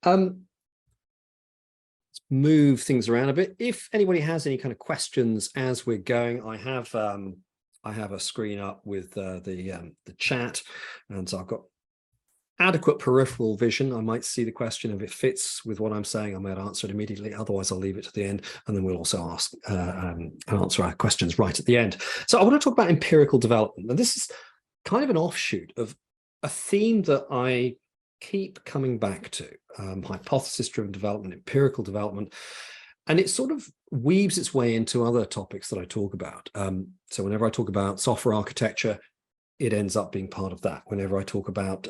Let's move things around a bit. If anybody has any kind of questions as we're going, I have a screen up with the chat, and so I've got adequate peripheral vision. I might see the question. If it fits with what I'm saying, I might answer it immediately. Otherwise, I'll leave it to the end, and then we'll also ask answer our questions right at the end. So I want to talk about empirical development, and this is kind of an offshoot of a theme that I keep coming back to: hypothesis-driven development, empirical development, and it sort of weaves its way into other topics that I talk about. So whenever I talk about software architecture, it ends up being part of that. Whenever I talk about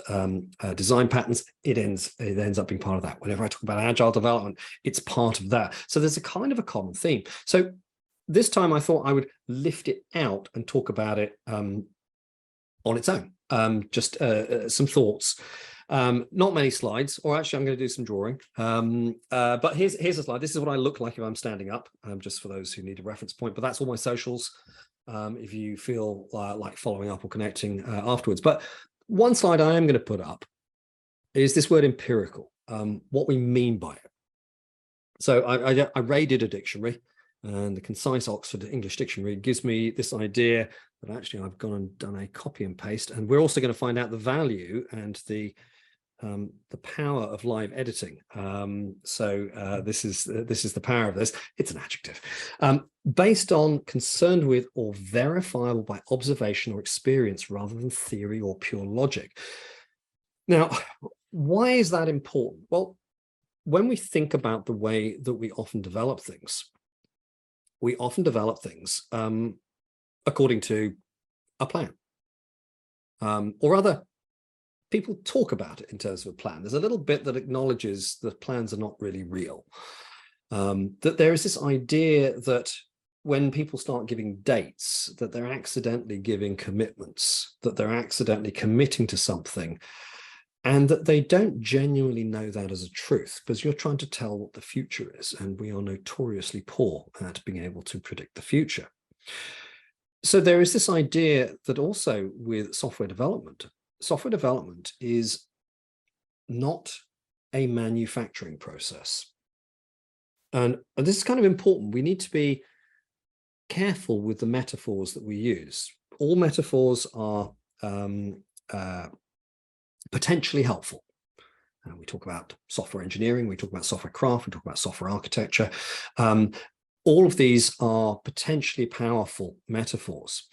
design patterns, it ends up being part of that. Whenever I talk about agile development, it's part of that. So there's a kind of a common theme. So this time I thought I would lift it out and talk about it on its own. Just some thoughts. Not many slides, or actually I'm going to do some drawing. But here's a slide. This is what I look like if I'm standing up, just for those who need a reference point. But that's all my socials. If you feel like following up or connecting afterwards. But one slide I am going to put up is this word empirical, what we mean by it. So I raided a dictionary, and the Concise Oxford English Dictionary gives me this idea that actually I've gone and done a copy and paste, and we're also going to find out the value and the power of live editing. This is the power of this. It's an adjective. Based on, concerned with, or verifiable by observation or experience rather than theory or pure logic. Now, why is that important? Well, when we think about the way that we often develop things, according to a plan, or rather, people talk about it in terms of a plan. There's a little bit that acknowledges that plans are not really real. That there is this idea that when people start giving dates, that they're accidentally giving commitments, that they're accidentally committing to something, and that they don't genuinely know that as a truth, because you're trying to tell what the future is, and we are notoriously poor at being able to predict the future. So there is this idea that also with software development is not a manufacturing process. And this is kind of important. We need to be careful with the metaphors that we use. All metaphors are potentially helpful. We talk about software engineering, we talk about software craft, we talk about software architecture. All of these are potentially powerful metaphors.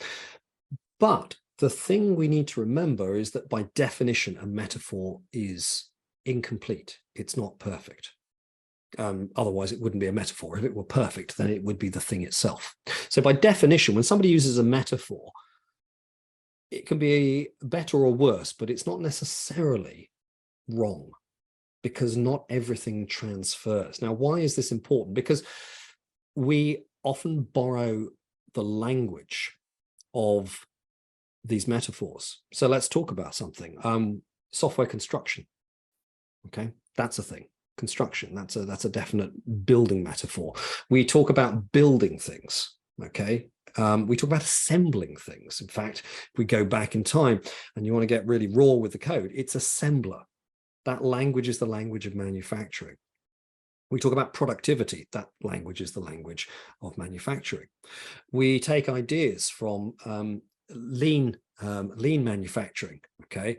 But the thing we need to remember is that by definition, a metaphor is incomplete. It's not perfect. Otherwise, it wouldn't be a metaphor. If it were perfect, then it would be the thing itself. So by definition, when somebody uses a metaphor, it can be better or worse, but it's not necessarily wrong, because not everything transfers. Now, why is this important? Because we often borrow the language of these metaphors. So let's talk about something. Software construction. Okay, that's a thing. Construction, that's a definite building metaphor. We talk about building things. Okay, we talk about assembling things. In fact, if we go back in time and you want to get really raw with the code, it's assembler. That language is the language of manufacturing. We talk about productivity. That language is the language of manufacturing. We take ideas from lean manufacturing. Okay,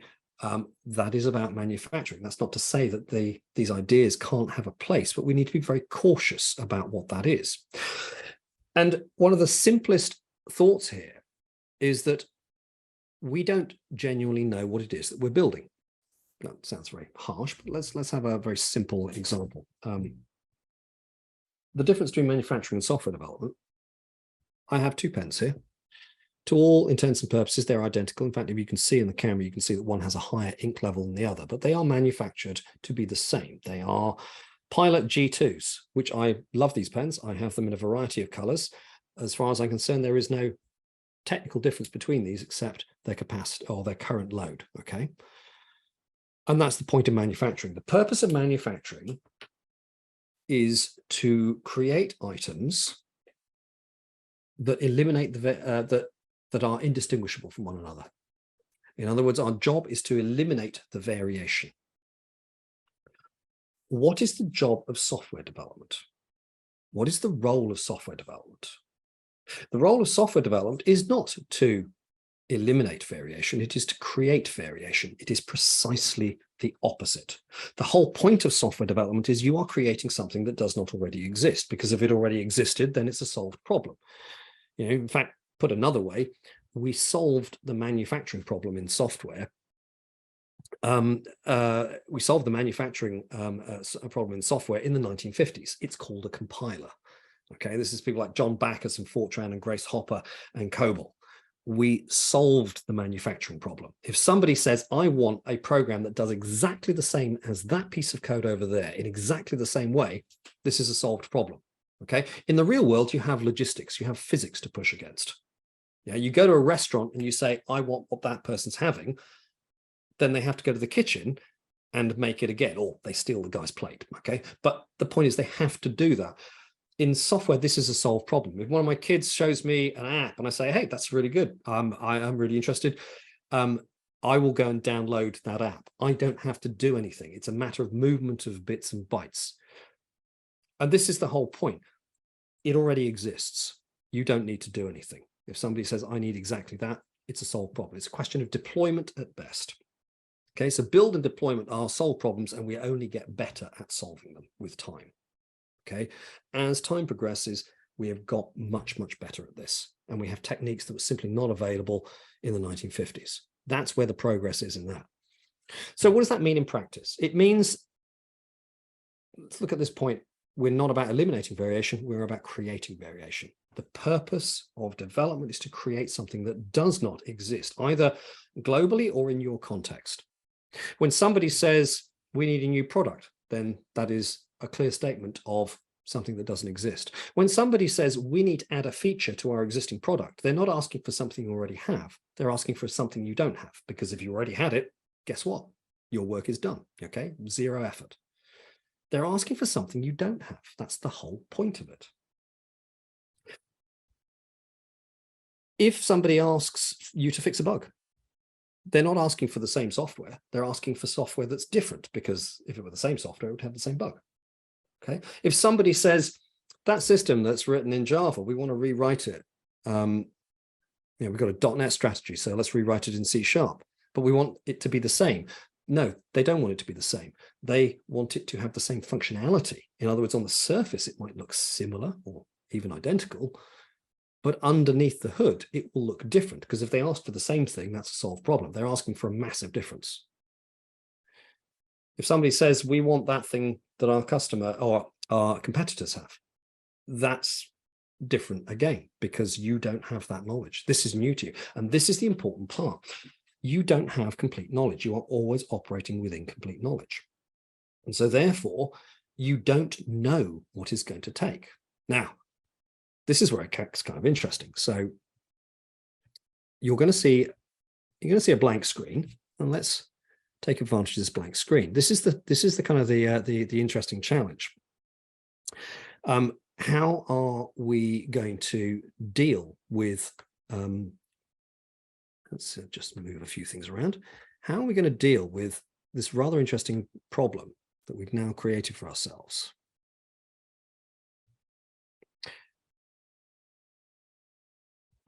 that is about manufacturing. That's not to say that these ideas can't have a place, but we need to be very cautious about what that is. And one of the simplest thoughts here is that we don't genuinely know what it is that we're building. That sounds very harsh, but let's have a very simple example. The difference between manufacturing and software development. I have two pens here. To all intents and purposes, they're identical. In fact, if you can see in the camera, you can see that one has a higher ink level than the other, but they are manufactured to be the same. They are Pilot G2s, which I love these pens. I have them in a variety of colors. As far as I'm concerned, there is no technical difference between these except their capacity or their current load, okay? And that's the point of manufacturing. The purpose of manufacturing is to create items that eliminate that are indistinguishable from one another. In other words, our job is to eliminate the variation. what is the job of software development? What is the role of software development? The role of software development is not to eliminate variation, it is to create variation. It is precisely the opposite. The whole point of software development is you are creating something that does not already exist, because if it already existed, then it's a solved problem. In fact, put another way, we solved the manufacturing problem in software. We solved the manufacturing problem in software in the 1950s. It's called a compiler. Okay, this is people like John Backus and Fortran and Grace Hopper and COBOL. We solved the manufacturing problem. If somebody says, I want a program that does exactly the same as that piece of code over there in exactly the same way, this is a solved problem. Okay, in the real world, you have logistics, you have physics to push against. Yeah, you go to a restaurant and you say, I want what that person's having, then they have to go to the kitchen and make it again, or they steal the guy's plate. Okay, but the point is they have to do that. In software, this is a solved problem. If one of my kids shows me an app and I say, hey, that's really good, I'm really interested, I will go and download that app. I don't have to do anything. It's a matter of movement of bits and bytes. And this is the whole point. It already exists. You don't need to do anything. If somebody says, I need exactly that, it's a solved problem. It's a question of deployment at best. Okay, so build and deployment are solved problems, and we only get better at solving them with time. Okay, as time progresses, we have got much, much better at this. And we have techniques that were simply not available in the 1950s. That's where the progress is in that. So what does that mean in practice? It means, let's look at this point, we're not about eliminating variation, we're about creating variation. The purpose of development is to create something that does not exist, either globally or in your context. When somebody says, we need a new product, then that is a clear statement of something that doesn't exist. When somebody says, we need to add a feature to our existing product, they're not asking for something you already have. They're asking for something you don't have, because if you already had it, guess what? Your work is done, okay? Zero effort. They're asking for something you don't have. That's the whole point of it. If somebody asks you to fix a bug, they're not asking for the same software. They're asking for software that's different, because if it were the same software, it would have the same bug. Okay. If somebody says that system that's written in Java, we want to rewrite it. We've got a .NET strategy, so let's rewrite it in C#, but we want it to be the same. No, they don't want it to be the same. They want it to have the same functionality. In other words, on the surface, it might look similar or even identical, but underneath the hood, it will look different, because if they ask for the same thing, that's a solved problem. They're asking for a massive difference. If somebody says, we want that thing that our customer or our competitors have, that's different again, because you don't have that knowledge. This is new to you. And this is the important part. You don't have complete knowledge. You are always operating with incomplete knowledge. And so therefore, you don't know what it's going to take. Now, this is where it gets kind of interesting. So you're going to see a blank screen, and let's take advantage of this blank screen. This is the kind of the interesting challenge. How are we going to deal with? Let's just move a few things around. How are we going to deal with this rather interesting problem that we've now created for ourselves?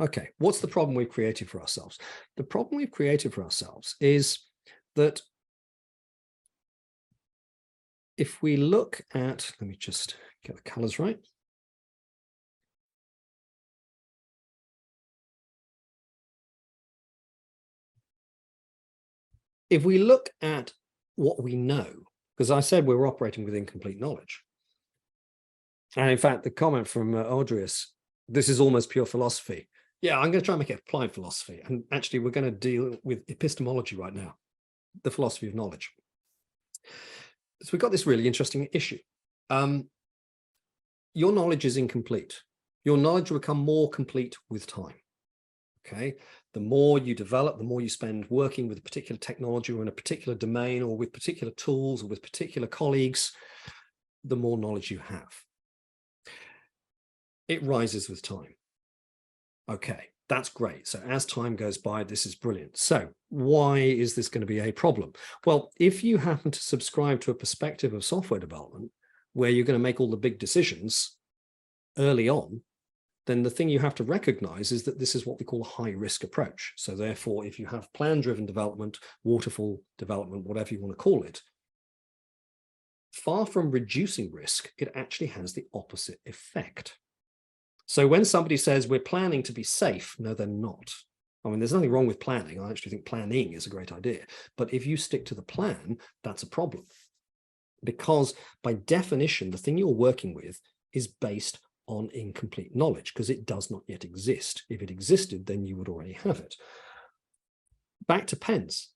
Okay, what's the problem we've created for ourselves? The problem we've created for ourselves is that if we look at, let me just get the colors right. If we look at what we know, because I said we're operating with incomplete knowledge. And in fact, the comment from Audrius, this is almost pure philosophy. Yeah, I'm going to try and make it applied philosophy. And actually, we're going to deal with epistemology right now, the philosophy of knowledge. So we've got this really interesting issue. Your knowledge is incomplete. Your knowledge will become more complete with time. Okay, the more you develop, the more you spend working with a particular technology or in a particular domain or with particular tools or with particular colleagues, the more knowledge you have. It rises with time. Okay, That's great. So as time goes by, this is brilliant. So why is this going to be a problem? Well, if you happen to subscribe to a perspective of software development where you're going to make all the big decisions early on, then the thing you have to recognize is that this is what we call a high risk approach. So therefore, if you have plan driven development, waterfall development, whatever you want to call it, far from reducing risk, it actually has the opposite effect. So when somebody says we're planning to be safe, no, they're not. I mean, there's nothing wrong with planning. I actually think planning is a great idea. But if you stick to the plan, that's a problem. Because by definition, the thing you're working with is based on incomplete knowledge because it does not yet exist. If it existed, then you would already have it. Back to pens.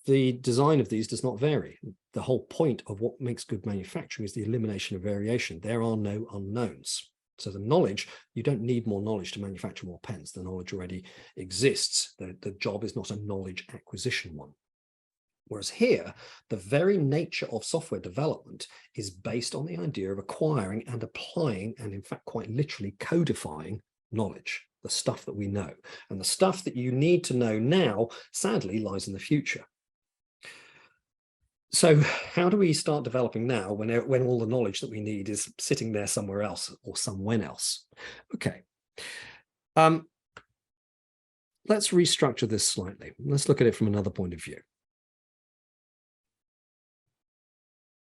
The design of these does not vary. The whole point of what makes good manufacturing is the elimination of variation. There are no unknowns. So the knowledge, you don't need more knowledge to manufacture more pens. The knowledge already exists. The job is not a knowledge acquisition one. Whereas here, the very nature of software development is based on the idea of acquiring and applying, and in fact, quite literally codifying knowledge, the stuff that we know. And the stuff that you need to know now, sadly, lies in the future. So how do we start developing now when all the knowledge that we need is sitting there somewhere else or somewhere else? Okay. Let's restructure this slightly. Let's look at it from another point of view.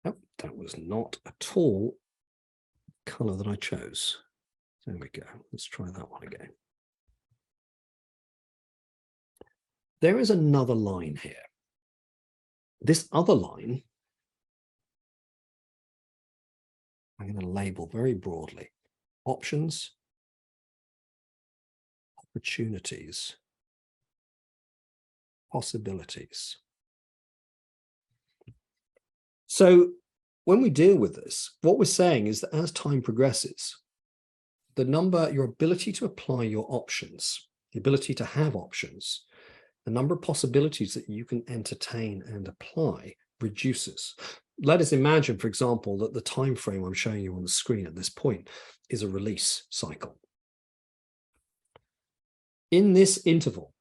Oh, that was not at all the color that I chose. There we go. Let's try that one again. There is another line here. This other line, I'm going to label very broadly: options, opportunities, possibilities. So when we deal with this, what we're saying is that as time progresses, your ability to apply your options, the ability to have options, the number of possibilities that you can entertain and apply reduces. Let us imagine, for example, that the time frame I'm showing you on the screen at this point is a release cycle. In this interval,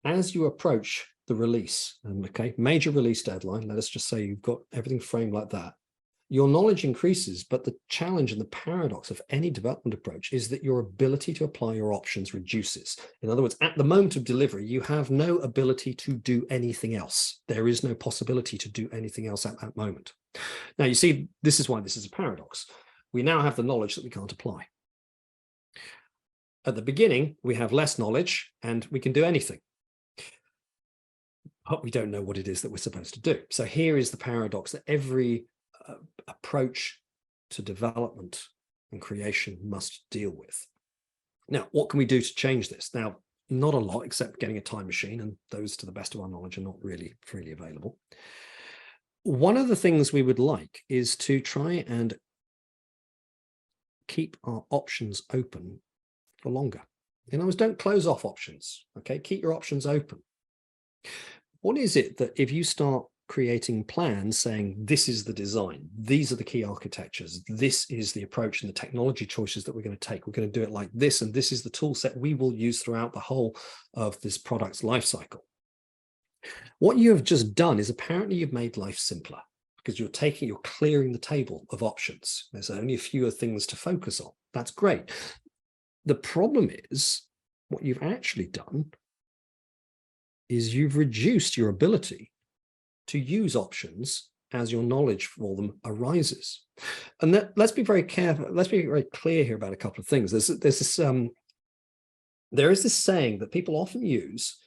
as you approach the release, okay, major release deadline, let us just say you've got everything framed like that, your knowledge increases, but the challenge and the paradox of any development approach is that your ability to apply your options reduces. In other words, at the moment of delivery, you have no ability to do anything else. There is no possibility to do anything else at that moment. Now, you see, this is why this is a paradox. We now have the knowledge that we can't apply. At the beginning, we have less knowledge and we can do anything. But we don't know what it is that we're supposed to do. So here is the paradox that every approach to development and creation must deal with. Now, what can we do to change this? Now, not a lot, except getting a time machine, and those, to the best of our knowledge, are not really freely available. One of the things we would like is to try and keep our options open for longer. In other words, don't close off options, okay? Keep your options open. What is it that if you start creating plans saying this is the design, these are the key architectures, this is the approach and the technology choices that we're going to take, we're going to do it like this, and this is the tool set we will use throughout the whole of this product's life cycle. What you have just done is apparently you've made life simpler because you're clearing the table of options. There's only a fewer things to focus on. That's great. The problem is what you've actually done is you've reduced your ability to use options as your knowledge for them arises. And let's be very careful. Let's be very clear here about a couple of things. There is this saying that people often use,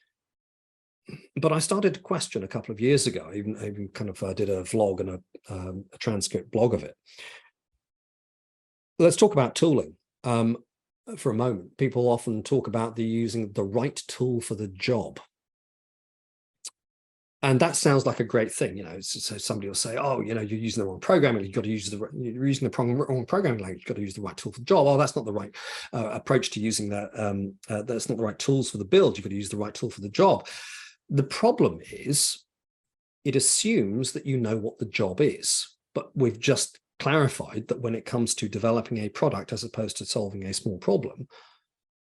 but I started to question a couple of years ago. I even kind of did a vlog and a transcript blog of it. Let's talk about tooling for a moment. People often talk about using the right tool for the job. And that sounds like a great thing, you know. So somebody will say, "Oh, you know, you're using the wrong programming. You've got to use you're using the wrong programming language. You've got to use the right tool for the job. Oh, that's not the right approach to using that. That's not the right tools for the build. You've got to use the right tool for the job." The problem is, it assumes that you know what the job is. But we've just clarified that when it comes to developing a product as opposed to solving a small problem,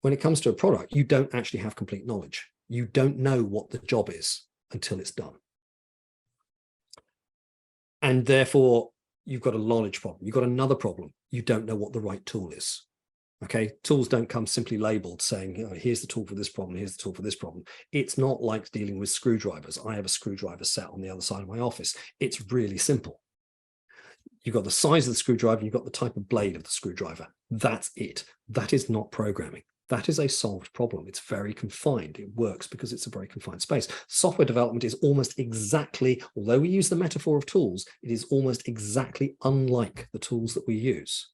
when it comes to a product, you don't actually have complete knowledge. You don't know what the job is until it's done. And therefore, you've got a knowledge problem. You've got another problem. You don't know what the right tool is. Okay, tools don't come simply labeled saying, you know, here's the tool for this problem, here's the tool for this problem. It's not like dealing with screwdrivers. I have a screwdriver set on the other side of my office. It's really simple. You've got the size of the screwdriver, you've got the type of blade of the screwdriver. That's it. That is not programming. That is a solved problem. It's very confined. It works because it's a very confined space. Software development is almost exactly, although we use the metaphor of tools, it is almost exactly unlike the tools that we use.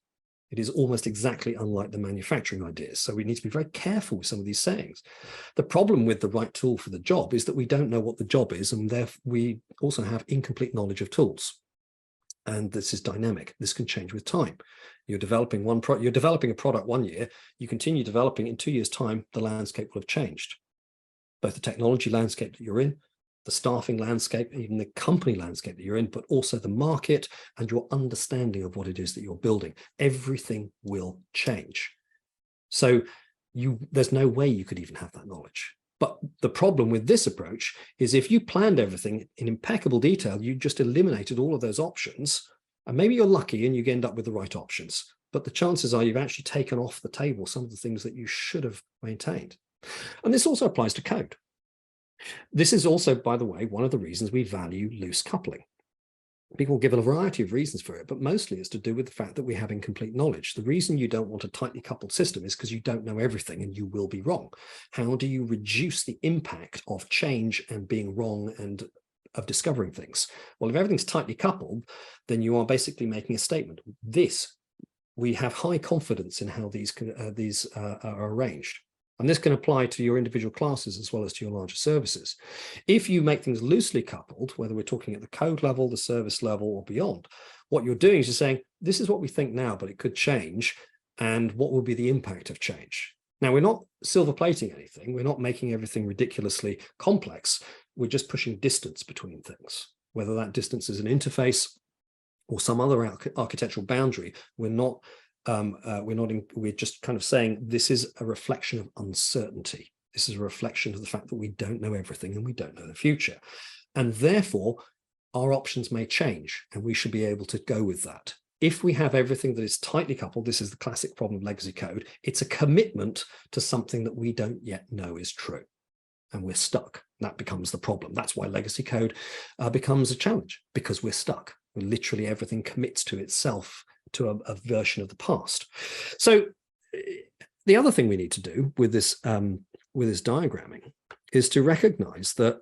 It is almost exactly unlike the manufacturing ideas. So we need to be very careful with some of these sayings. The problem with the right tool for the job is that we don't know what the job is, and therefore we also have incomplete knowledge of tools. And this is dynamic. This can change with time. You're developing you're developing a product 1 year, you continue developing, in 2 years' time, the landscape will have changed. Both the technology landscape that you're in, the staffing landscape, even the company landscape that you're in, but also the market and your understanding of what it is that you're building. Everything will change. So there's no way you could even have that knowledge. But the problem with this approach is if you planned everything in impeccable detail, you just eliminated all of those options, and maybe you're lucky and you end up with the right options. But the chances are you've actually taken off the table some of the things that you should have maintained. And this also applies to code. This is also, by the way, one of the reasons we value loose coupling. People give a variety of reasons for it, but mostly it's to do with the fact that we have incomplete knowledge. The reason you don't want a tightly coupled system is because you don't know everything and you will be wrong. How do you reduce the impact of change and being wrong and of discovering things? Well, if everything's tightly coupled, then you are basically making a statement. We have high confidence in how these are arranged. And this can apply to your individual classes as well as to your larger services. If you make things loosely coupled, whether we're talking at the code level, the service level, or beyond, what you're doing is you're saying, this is what we think now, but it could change. And what will be the impact of change? Now, we're not silver plating anything. We're not making everything ridiculously complex. We're just pushing distance between things, whether that distance is an interface or some other architectural boundary. We're just kind of saying this is a reflection of uncertainty. This is a reflection of the fact that we don't know everything and we don't know the future. And therefore, our options may change and we should be able to go with that. If we have everything that is tightly coupled, this is the classic problem of legacy code. It's a commitment to something that we don't yet know is true. And we're stuck. That becomes the problem. That's why legacy code becomes a challenge, because we're stuck. Literally everything commits to itself to a version of the past. So the other thing we need to do with this diagramming is to recognize that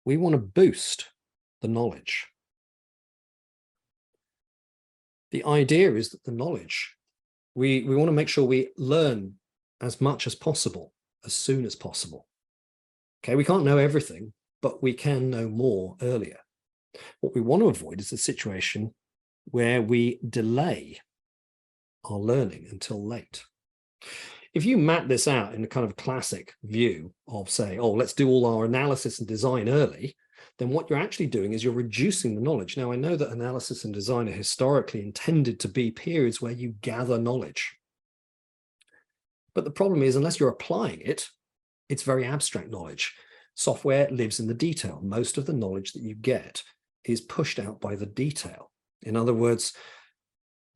we want to boost the knowledge. The idea is that the knowledge, we want to make sure we learn as much as possible, as soon as possible. Okay, we can't know everything, but we can know more earlier. What we want to avoid is a situation where we delay our learning until late. If you map this out in a kind of classic view of, say, oh, let's do all our analysis and design early, then what you're actually doing is you're reducing the knowledge. Now, I know that analysis and design are historically intended to be periods where you gather knowledge. But the problem is, unless you're applying it, it's very abstract knowledge. Software lives in the detail. Most of the knowledge that you get is pushed out by the detail. In other words,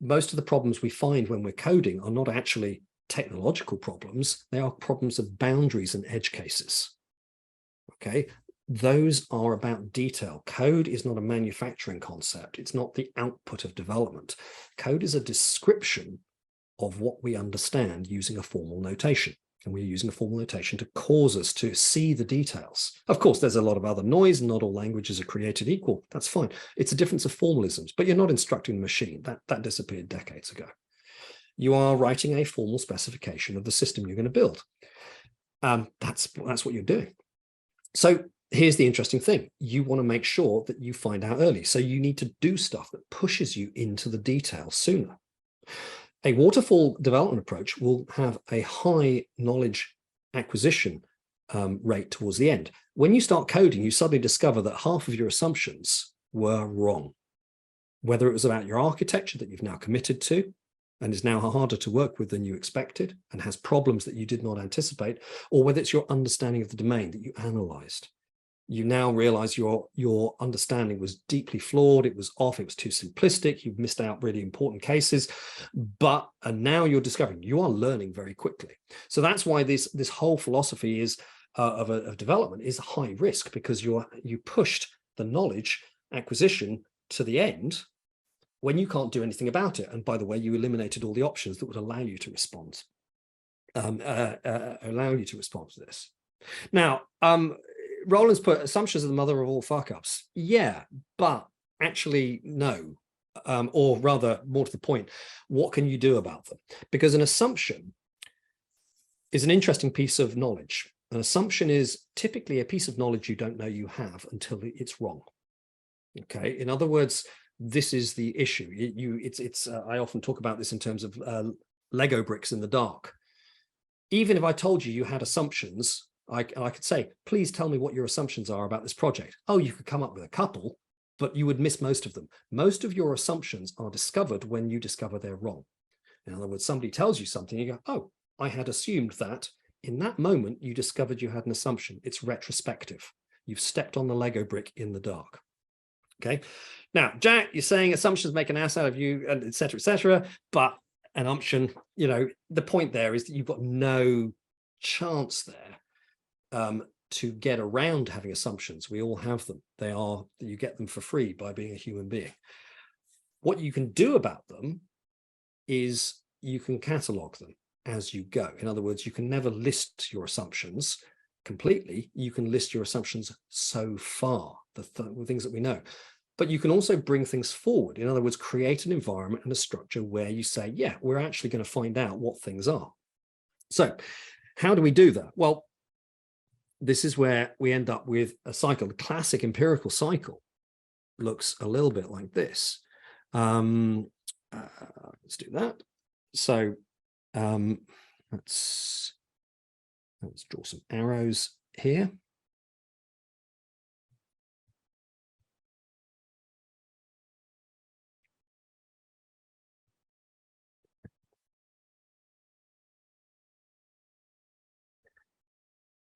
most of the problems we find when we're coding are not actually technological problems. They are problems of boundaries and edge cases. Okay, those are about detail. Code is not a manufacturing concept. It's not the output of development. Code is a description of what we understand using a formal notation. And we're using a formal notation to cause us to see the details. Of course, there's a lot of other noise. Not all languages are created equal. That's fine. It's a difference of formalisms, but you're not instructing the machine. That disappeared decades ago. You are writing a formal specification of the system you're going to build. That's what you're doing. So here's the interesting thing. You want to make sure that you find out early. So you need to do stuff that pushes you into the details sooner. A waterfall development approach will have a high knowledge acquisition rate towards the end. When you start coding, you suddenly discover that half of your assumptions were wrong. whether it was about your architecture that you've now committed to and is now harder to work with than you expected and has problems that you did not anticipate, or whether it's your understanding of the domain that you analyzed. You now realize your understanding was deeply flawed, it was off, it was too simplistic, you've missed out really important cases, and now you're discovering you are learning very quickly. So that's why this whole philosophy is of development is high risk, because you pushed the knowledge acquisition to the end when you can't do anything about it. And by the way, you eliminated all the options that would allow you to respond, to this. Now, Roland's put assumptions are the mother of all fuck-ups. Yeah, but actually no. Or rather, more to the point, what can you do about them? Because an assumption is an interesting piece of knowledge. An assumption is typically a piece of knowledge you don't know you have until it's wrong. Okay, in other words, this is the issue. I often talk about this in terms of Lego bricks in the dark. Even if I told you had assumptions, I could say, please tell me what your assumptions are about this project. Oh, you could come up with a couple, but you would miss most of them. Most of your assumptions are discovered when you discover they're wrong. In other words, somebody tells you something, you go, oh, I had assumed that. In that moment, you discovered you had an assumption. It's retrospective. You've stepped on the Lego brick in the dark. Okay. Now, Jack, you're saying assumptions make an ass out of you, and et cetera, but an assumption, the point there is that you've got no chance there to get around having assumptions. We all have them. You get them for free by being a human being. What you can do about them is you can catalog them as you go. In other words, you can never list your assumptions completely. You can list your assumptions so far, the things that we know. But you can also bring things forward. In other words, create an environment and a structure where you say, yeah, we're actually going to find out what things are. So how do we do that? Well, this is where we end up with a cycle. The classic empirical cycle looks a little bit like this. Let's do that. So let's draw some arrows here.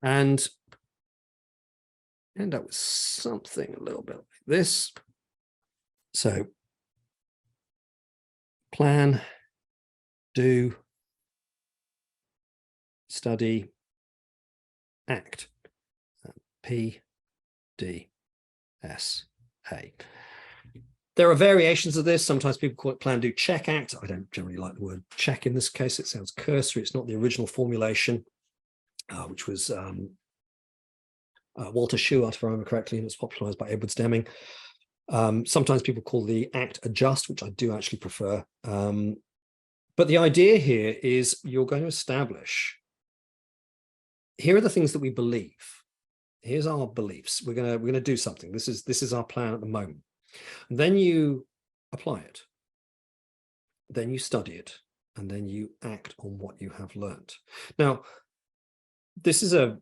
And end up with something a little bit like this. So plan, do, study, act. P, D, S, A. There are variations of this. Sometimes people call it plan, do, check, act. I don't generally like the word check in this case. It sounds cursory. It's not the original formulation, which was Walter Shewhart, if I remember correctly, and it was popularized by Edwards Deming. Sometimes people call the act adjust, which I do actually prefer. But the idea here is you're going to establish, here are the things that we believe. Here's our beliefs. We're gonna do something. This is our plan at the moment. And then you apply it. Then you study it, and then you act on what you have learned. Now, this is a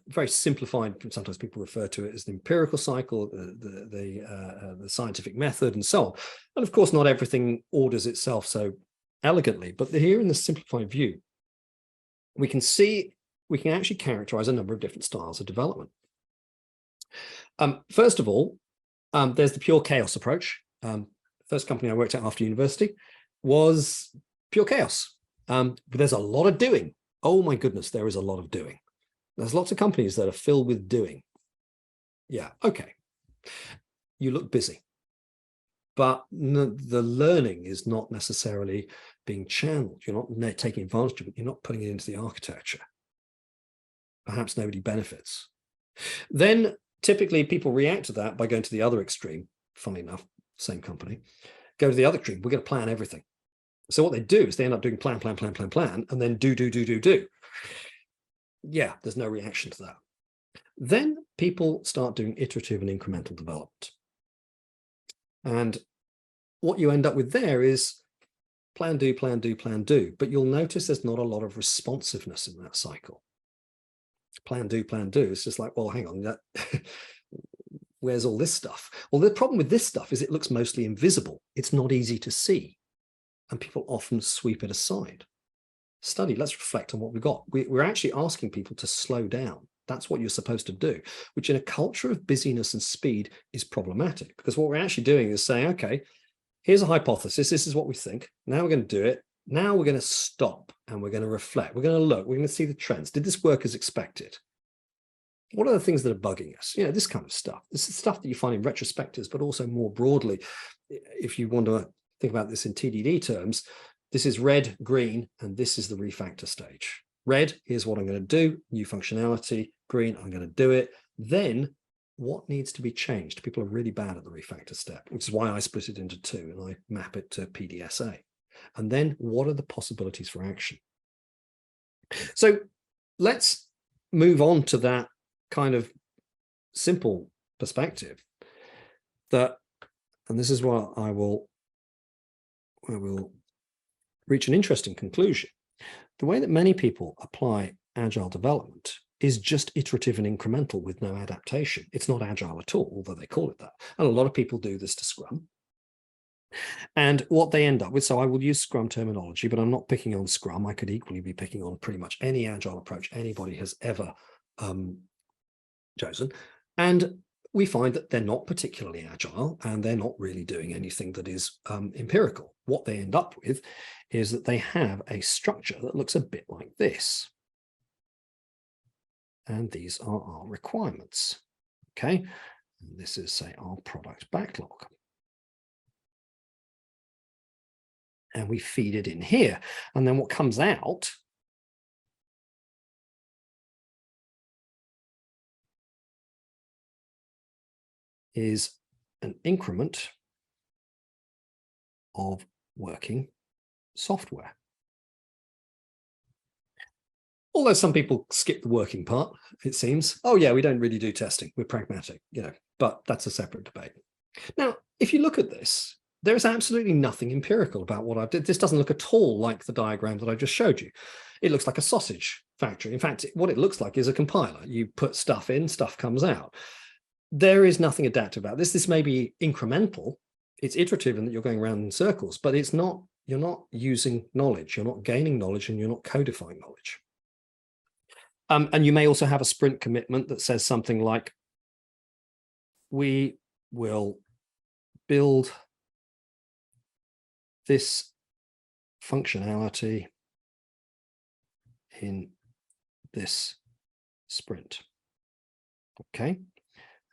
very simplified. Sometimes people refer to it as the empirical cycle, the scientific method, and so on. And of course, not everything orders itself so elegantly. But here, in the simplified view, we can actually characterize a number of different styles of development. First of all, there's the pure chaos approach. First company I worked at after university was pure chaos. But there's a lot of doing. Oh my goodness, there is a lot of doing. There's lots of companies that are filled with doing. Yeah, okay. You look busy. But the learning is not necessarily being channeled. You're not taking advantage of it. You're not putting it into the architecture. Perhaps nobody benefits. Then typically people react to that by going to the other extreme. Funnily enough, same company. Go to the other extreme. We're going to plan everything. So what they do is they end up doing plan, and then do. Yeah, there's no reaction to that. Then people start doing iterative and incremental development. And what you end up with there is plan, do. But you'll notice there's not a lot of responsiveness in that cycle. Plan, do. It's just like, well, hang on, where's all this stuff? Well, the problem with this stuff is it looks mostly invisible. It's not easy to see. And people often sweep it aside. Study, let's reflect on what we've got. We're actually asking people to slow down. That's what you're supposed to do, which in a culture of busyness and speed is problematic, because what we're actually doing is saying, okay, here's a hypothesis. This is what we think. Now we're going to do it. Now we're going to stop and we're going to reflect. We're going to look. We're going to see the trends. Did this work as expected? What are the things that are bugging us? You know, this kind of stuff. This is stuff that you find in retrospectives, but also more broadly, if you want to think about this in TDD terms, this is red, green, and this is the refactor stage. Red, here's what I'm going to do, new functionality. Green, I'm going to do it. Then what needs to be changed? People are really bad at the refactor step, which is why I split it into two and I map it to PDSA. And then what are the possibilities for action? So let's move on to that kind of simple perspective that, and this is where I will reach an interesting conclusion. The way that many people apply Agile development is just iterative and incremental with no adaptation. It's not Agile at all, although they call it that. And a lot of people do this to Scrum. And what they end up with, so I will use Scrum terminology, but I'm not picking on Scrum. I could equally be picking on pretty much any Agile approach anybody has ever chosen. And we find that they're not particularly Agile and they're not really doing anything that is empirical. What they end up with is that they have a structure that looks a bit like this. And these are our requirements, okay? And this is, say, our product backlog. And we feed it in here. And then what comes out is an increment of working software. Although some people skip the working part, it seems. Oh yeah, we don't really do testing. We're pragmatic, you know, but that's a separate debate. Now, if you look at this, there is absolutely nothing empirical about what I did. This doesn't look at all like the diagram that I just showed you. It looks like a sausage factory. In fact, what it looks like is a compiler. You put stuff in, stuff comes out. There is nothing adaptive about this. This may be incremental. It's iterative in that you're going around in circles, but it's not, you're not using knowledge. You're not gaining knowledge and you're not codifying knowledge. And you may also have a sprint commitment that says something like, we will build this functionality in this sprint. Okay,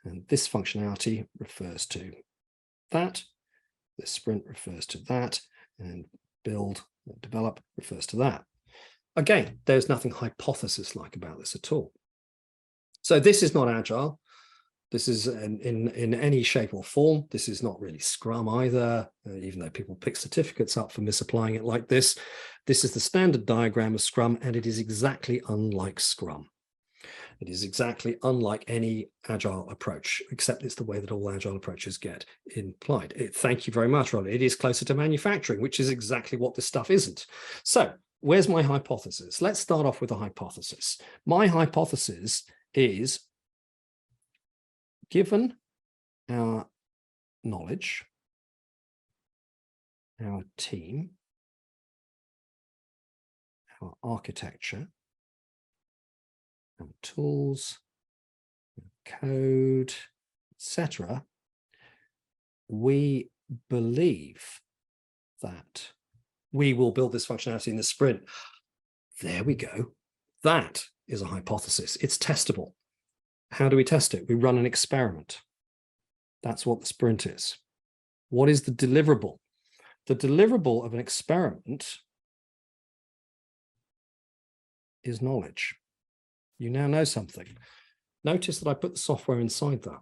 and this functionality refers to that. This sprint refers to that, and build, develop refers to that. Again, there's nothing hypothesis-like about this at all. So this is not Agile. This is in any shape or form. This is not really Scrum either, even though people pick certificates up for misapplying it like this. This is the standard diagram of Scrum, and it is exactly unlike Scrum. It is exactly unlike any Agile approach, except it's the way that all Agile approaches get implied. Thank you very much, Ron. It is closer to manufacturing, which is exactly what this stuff isn't. So where's my hypothesis? Let's start off with a hypothesis. My hypothesis is, given our knowledge, our team, our architecture, our tools, our code, etc., we believe that we will build this functionality in the sprint. There we go. That is a hypothesis. It's testable. How do we test it? We run an experiment. That's what the sprint is. What is the deliverable? The deliverable of an experiment is knowledge. You now know something. Notice that I put the software inside that.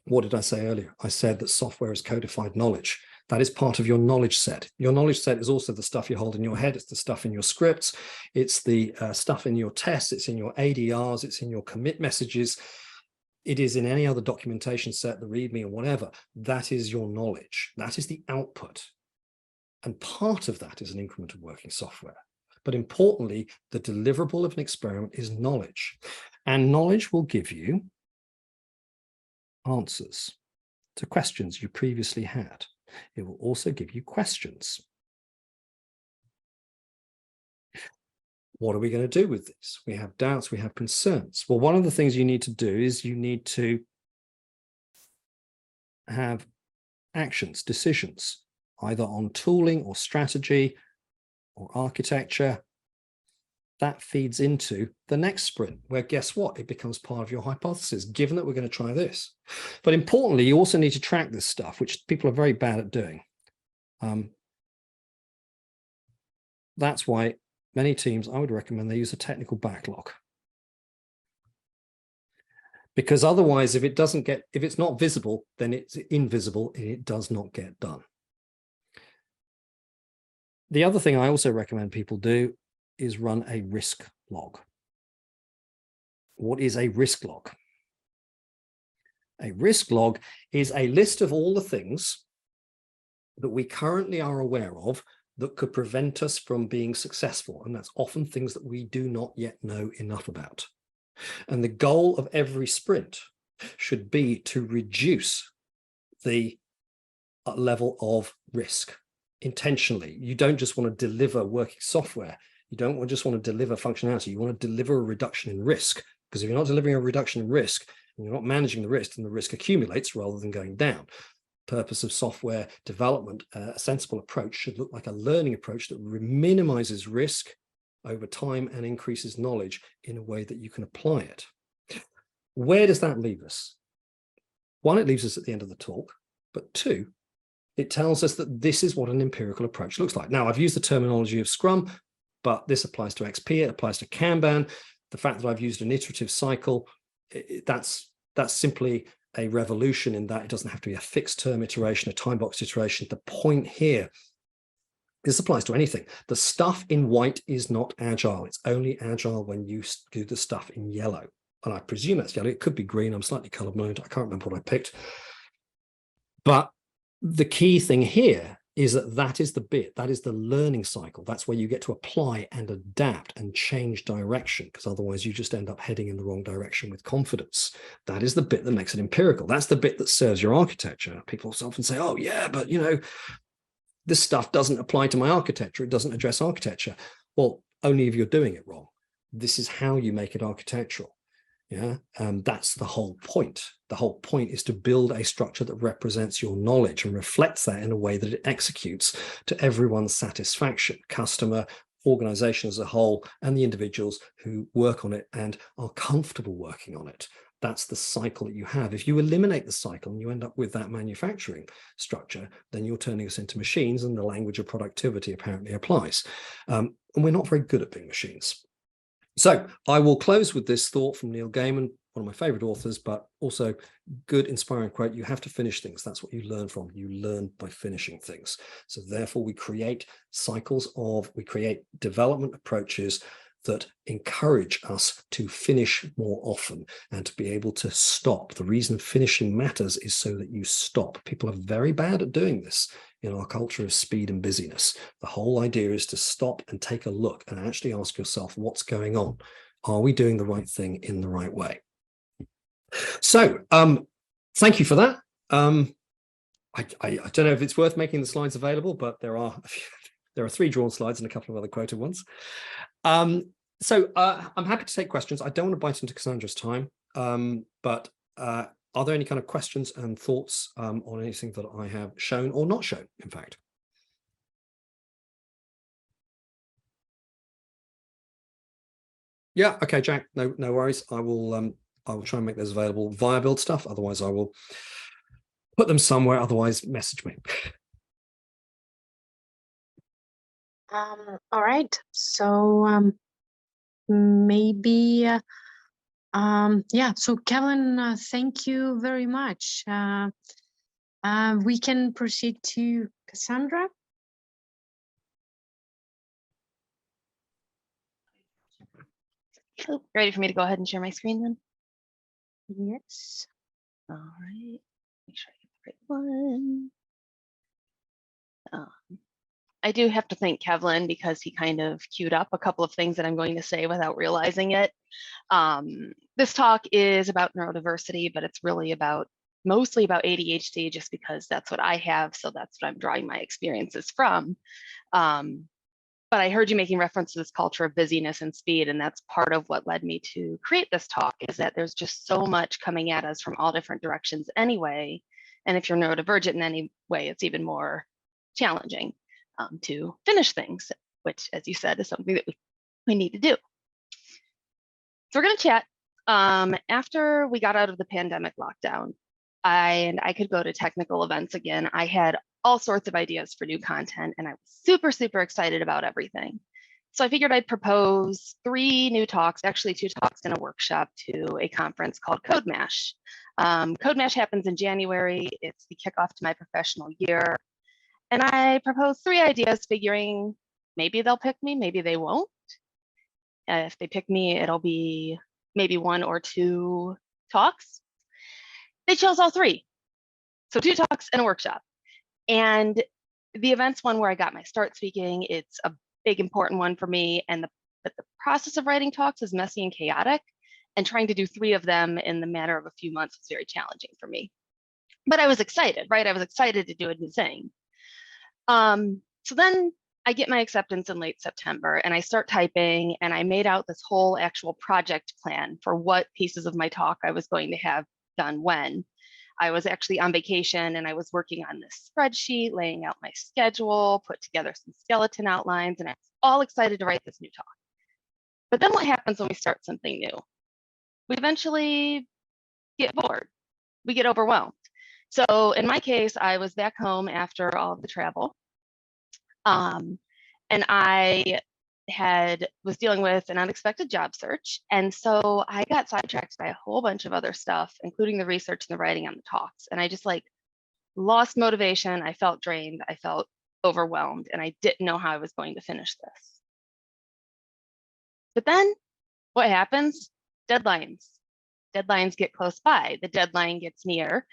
What did I say earlier? I said that software is codified knowledge. That is part of your knowledge set. Your knowledge set is also the stuff you hold in your head. It's the stuff in your scripts. It's the stuff in your tests. It's in your ADRs. It's in your commit messages. It is in any other documentation set, the README or whatever. That is your knowledge. That is the output. And part of that is an increment of working software. But importantly, the deliverable of an experiment is knowledge. And knowledge will give you answers to questions you previously had. It will also give you questions. What are we going to do with this? We have doubts, we have concerns. Well, one of the things you need to do is you need to have actions, decisions, either on tooling or strategy or architecture. That feeds into the next sprint, where guess what? It becomes part of your hypothesis, given that we're going to try this. But importantly, you also need to track this stuff, which people are very bad at doing. That's why many teams, I would recommend they use a technical backlog. Because otherwise, if it's not visible, then it's invisible and it does not get done. The other thing I also recommend people do is run a risk log. What is a risk log? A risk log is a list of all the things that we currently are aware of that could prevent us from being successful. And that's often things that we do not yet know enough about. And the goal of every sprint should be to reduce the level of risk intentionally. You don't just want to deliver working software. You don't just want to deliver functionality. You want to deliver a reduction in risk, because if you're not delivering a reduction in risk and you're not managing the risk, then the risk accumulates rather than going down. Purpose of software development, a sensible approach should look like a learning approach that minimizes risk over time and increases knowledge in a way that you can apply it. Where does that leave us? One, it leaves us at the end of the talk, but two, it tells us that this is what an empirical approach looks like. Now, I've used the terminology of Scrum, but this applies to XP, it applies to Kanban. The fact that I've used an iterative cycle, that's simply a revolution in that it doesn't have to be a fixed term iteration, a time box iteration. The point here, this applies to anything. The stuff in white is not agile. It's only agile when you do the stuff in yellow. And I presume that's yellow. It could be green. I'm slightly colorblind. I can't remember what I picked. But the key thing here is that is the bit, that is the learning cycle. That's where you get to apply and adapt and change direction, because otherwise you just end up heading in the wrong direction with confidence. That is the bit that makes it empirical. That's the bit that serves your architecture. People often say, oh yeah, but this stuff doesn't apply to my architecture. It doesn't address architecture. Well, only if you're doing it wrong. This is how you make it architectural. Yeah, that's the whole point. The whole point is to build a structure that represents your knowledge and reflects that in a way that it executes to everyone's satisfaction, customer, organization as a whole, and the individuals who work on it and are comfortable working on it. That's the cycle that you have. If you eliminate the cycle and you end up with that manufacturing structure, then you're turning us into machines, and the language of productivity apparently applies. And we're not very good at being machines. So I will close with this thought from Neil Gaiman, one of my favorite authors, but also good, inspiring quote: you have to finish things. That's what you learn from. You learn by finishing things. So therefore we create we create development approaches that encourage us to finish more often and to be able to stop. The reason finishing matters is so that you stop. People are very bad at doing this in our culture of speed and busyness. The whole idea is to stop and take a look and actually ask yourself, what's going on? Are we doing the right thing in the right way? So thank you for that. I don't know if it's worth making the slides available, but there are 3 drawn slides and a couple of other quoted ones. So I'm happy to take questions. I don't want to bite into Cassandra's time, but are there any kind of questions and thoughts on anything that I have shown or not shown, in fact? Yeah, okay, Jack, no worries. I will try and make those available via build stuff. Otherwise, I will put them somewhere. Otherwise, message me. All right. So maybe yeah. So Kevlin, thank you very much. We can proceed to Cassandra. Oh, ready for me to go ahead and share my screen then? Yes. All right. Make sure I get the right one. I do have to thank Kevlin because he kind of queued up a couple of things that I'm going to say without realizing it. This talk is about neurodiversity, but it's really about mostly about ADHD, just because that's what I have. So that's what I'm drawing my experiences from. But I heard you making reference to this culture of busyness and speed, and that's part of what led me to create this talk, is that there's just so much coming at us from all different directions anyway. And if you're neurodivergent in any way, it's even more challenging to finish things, which, as you said, is something that we need to do. So we're going to chat. After we got out of the pandemic lockdown, I could go to technical events again. I had all sorts of ideas for new content, and I was super, super excited about everything. So I figured I'd propose 3 new talks, actually 2 talks and a workshop, to a conference called Code Mash. Code Mash happens in January. It's the kickoff to my professional year. And I proposed 3 ideas, figuring maybe they'll pick me, maybe they won't. If they pick me, it'll be maybe 1 or 2 talks. They chose all 3. So 2 talks and a workshop. And the event's one where I got my start speaking. It's a big, important one for me. And but the process of writing talks is messy and chaotic. And trying to do 3 of them in the matter of a few months was very challenging for me. But I was excited, right? I was excited to do a new thing. So then I get my acceptance in late September, and I start typing, and I made out this whole actual project plan for what pieces of my talk I was going to have done when. I was actually on vacation, and I was working on this spreadsheet, laying out my schedule, put together some skeleton outlines, and I was all excited to write this new talk. But then what happens when we start something new? We eventually get bored. We get overwhelmed. So in my case, I was back home after all of the travel. And I was dealing with an unexpected job search. And so I got sidetracked by a whole bunch of other stuff, including the research and the writing on the talks. And I just lost motivation. I felt drained. I felt overwhelmed, and I didn't know how I was going to finish this. But then what happens? Deadlines. Deadlines get close by. The deadline gets near.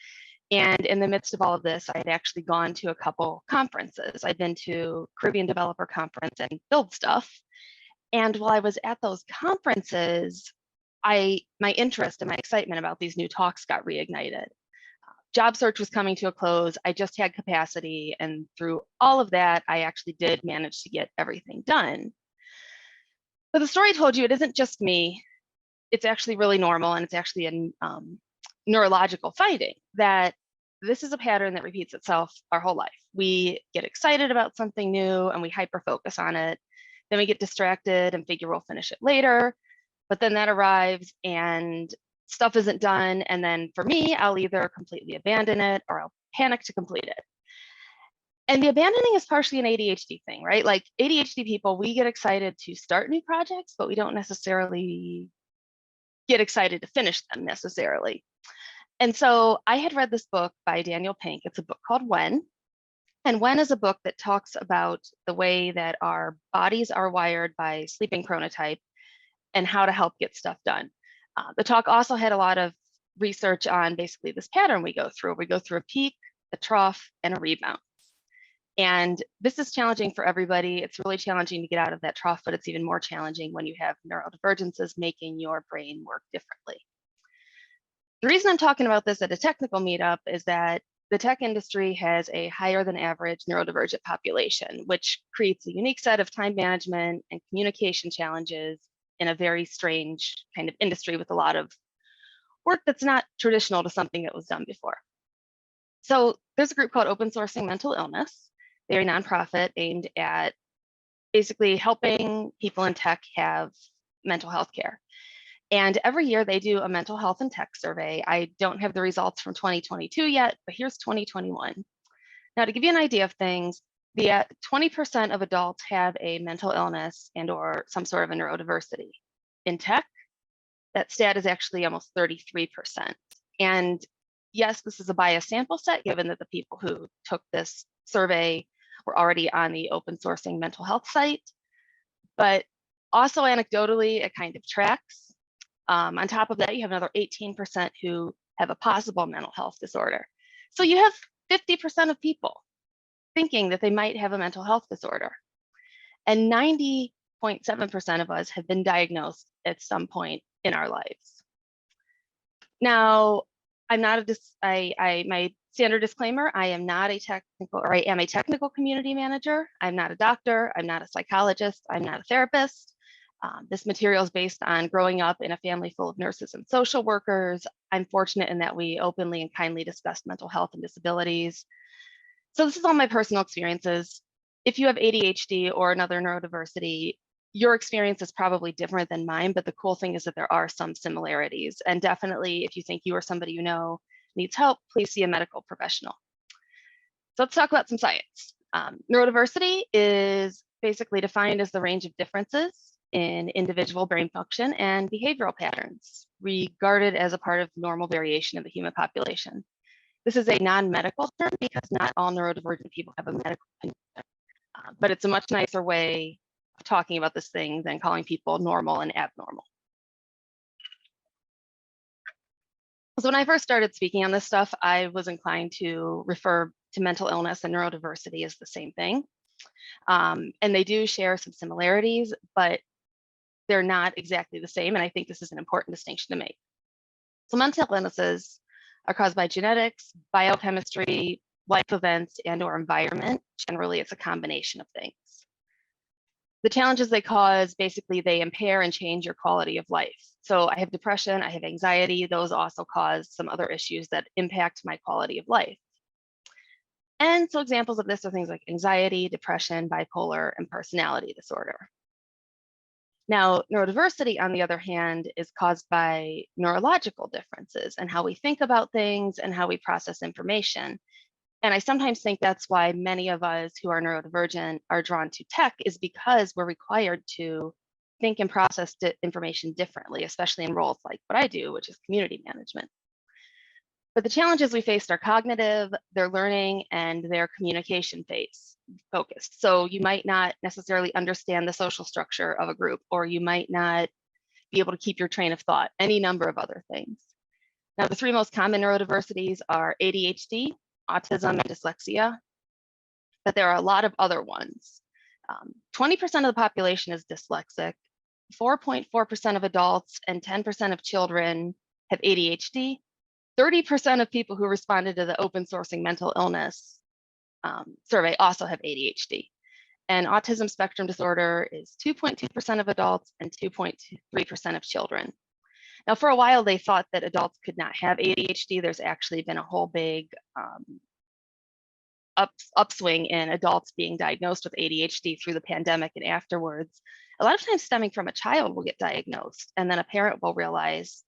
And in the midst of all of this, I had actually gone to a couple conferences. I'd been to Caribbean Developer Conference and Build Stuff. And while I was at those conferences, my interest and my excitement about these new talks got reignited. Job search was coming to a close. I just had capacity. And through all of that, I actually did manage to get everything done. But the story I told you, it isn't just me. It's actually really normal. And it's actually a neurological finding that this is a pattern that repeats itself our whole life. We get excited about something new and we hyper focus on it. Then we get distracted and figure we'll finish it later. But then that arrives and stuff isn't done. And then for me, I'll either completely abandon it or I'll panic to complete it. And the abandoning is partially an ADHD thing, right? Like ADHD people, we get excited to start new projects, but we don't necessarily get excited to finish them necessarily. And so I had read this book by Daniel Pink. It's a book called When. And When is a book that talks about the way that our bodies are wired by sleeping chronotype and how to help get stuff done. The talk also had a lot of research on basically this pattern we go through. We go through a peak, a trough, and a rebound. And this is challenging for everybody. It's really challenging to get out of that trough, but it's even more challenging when you have neurodivergences making your brain work differently. The reason I'm talking about this at a technical meetup is that the tech industry has a higher than average neurodivergent population, which creates a unique set of time management and communication challenges in a very strange kind of industry with a lot of work that's not traditional to something that was done before. So there's a group called Open Sourcing Mental Illness. They're a nonprofit aimed at basically helping people in tech have mental health care. And every year they do a mental health and tech survey. I don't have the results from 2022 yet, but here's 2021. Now, to give you an idea of things, the 20% of adults have a mental illness and or some sort of a neurodiversity. In tech, that stat is actually almost 33%. And yes, this is a biased sample set, given that the people who took this survey were already on the open sourcing mental health site. But also anecdotally, it kind of tracks. On top of that, you have another 18% who have a possible mental health disorder. So you have 50% of people thinking that they might have a mental health disorder. And 90.7% of us have been diagnosed at some point in our lives. Now, I'm not my standard disclaimer, I am not a technical, or I am a technical community manager. I'm not a doctor. I'm not a psychologist. I'm not a therapist. This material is based on growing up in a family full of nurses and social workers. I'm fortunate in that we openly and kindly discussed mental health and disabilities. So this is all my personal experiences. If you have ADHD or another neurodiversity, your experience is probably different than mine, but the cool thing is that there are some similarities. And definitely, if you think you or somebody you know needs help, please see a medical professional. So let's talk about some science. Neurodiversity is basically defined as the range of differences in individual brain function and behavioral patterns, regarded as a part of normal variation of the human population. This is a non-medical term because not all neurodivergent people have a medical condition, but it's a much nicer way of talking about this thing than calling people normal and abnormal. So when I first started speaking on this stuff, I was inclined to refer to mental illness and neurodiversity as the same thing. And they do share some similarities, but they're not exactly the same. And I think this is an important distinction to make. So mental illnesses are caused by genetics, biochemistry, life events, and/or environment. Generally, it's a combination of things. The challenges they cause, basically, they impair and change your quality of life. So I have depression, I have anxiety. Those also cause some other issues that impact my quality of life. And so examples of this are things like anxiety, depression, bipolar, and personality disorder. Now, neurodiversity, on the other hand, is caused by neurological differences in how we think about things and how we process information. And I sometimes think that's why many of us who are neurodivergent are drawn to tech, is because we're required to think and process information differently, especially in roles like what I do, which is community management. But the challenges we faced are cognitive, their learning, and their communication focused. So you might not necessarily understand the social structure of a group, or you might not be able to keep your train of thought, any number of other things. Now, the three most common neurodiversities are ADHD, autism, and dyslexia, but there are a lot of other ones. 20% of the population is dyslexic, 4.4% of adults and 10% of children have ADHD. 30% of people who responded to the open sourcing mental illness survey also have ADHD. And autism spectrum disorder is 2.2% of adults and 2.3% of children. Now, for a while, they thought that adults could not have ADHD. There's actually been a whole big upswing in adults being diagnosed with ADHD through the pandemic and afterwards. A lot of times stemming from a child will get diagnosed, and then a parent will realize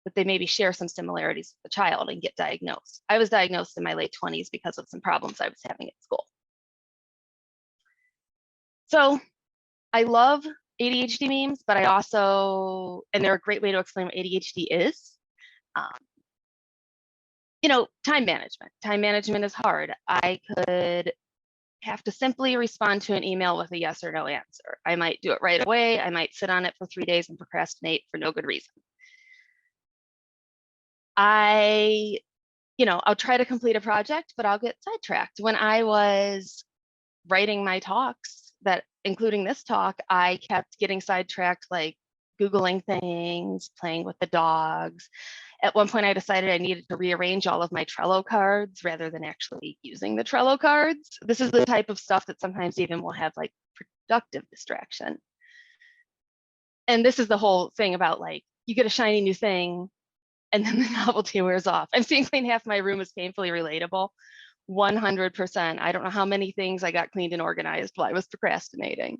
that they maybe share some similarities with the child and get diagnosed. I was diagnosed in my late 20s because of some problems I was having at school. So I love ADHD memes, but I also, and they're a great way to explain what ADHD is. Time management. Time management is hard. I could have to simply respond to an email with a yes or no answer. I might do it right away. I might sit on it for 3 days and procrastinate for no good reason. I'll try to complete a project, but I'll get sidetracked. When I was writing my talks, including this talk, I kept getting sidetracked, like Googling things, playing with the dogs. At one point, I decided I needed to rearrange all of my Trello cards rather than actually using the Trello cards. This is the type of stuff that sometimes even will have like productive distraction. And this is the whole thing about like, you get a shiny new thing and then the novelty wears off. I'm seeing clean half my room is painfully relatable. 100%. I don't know how many things I got cleaned and organized while I was procrastinating.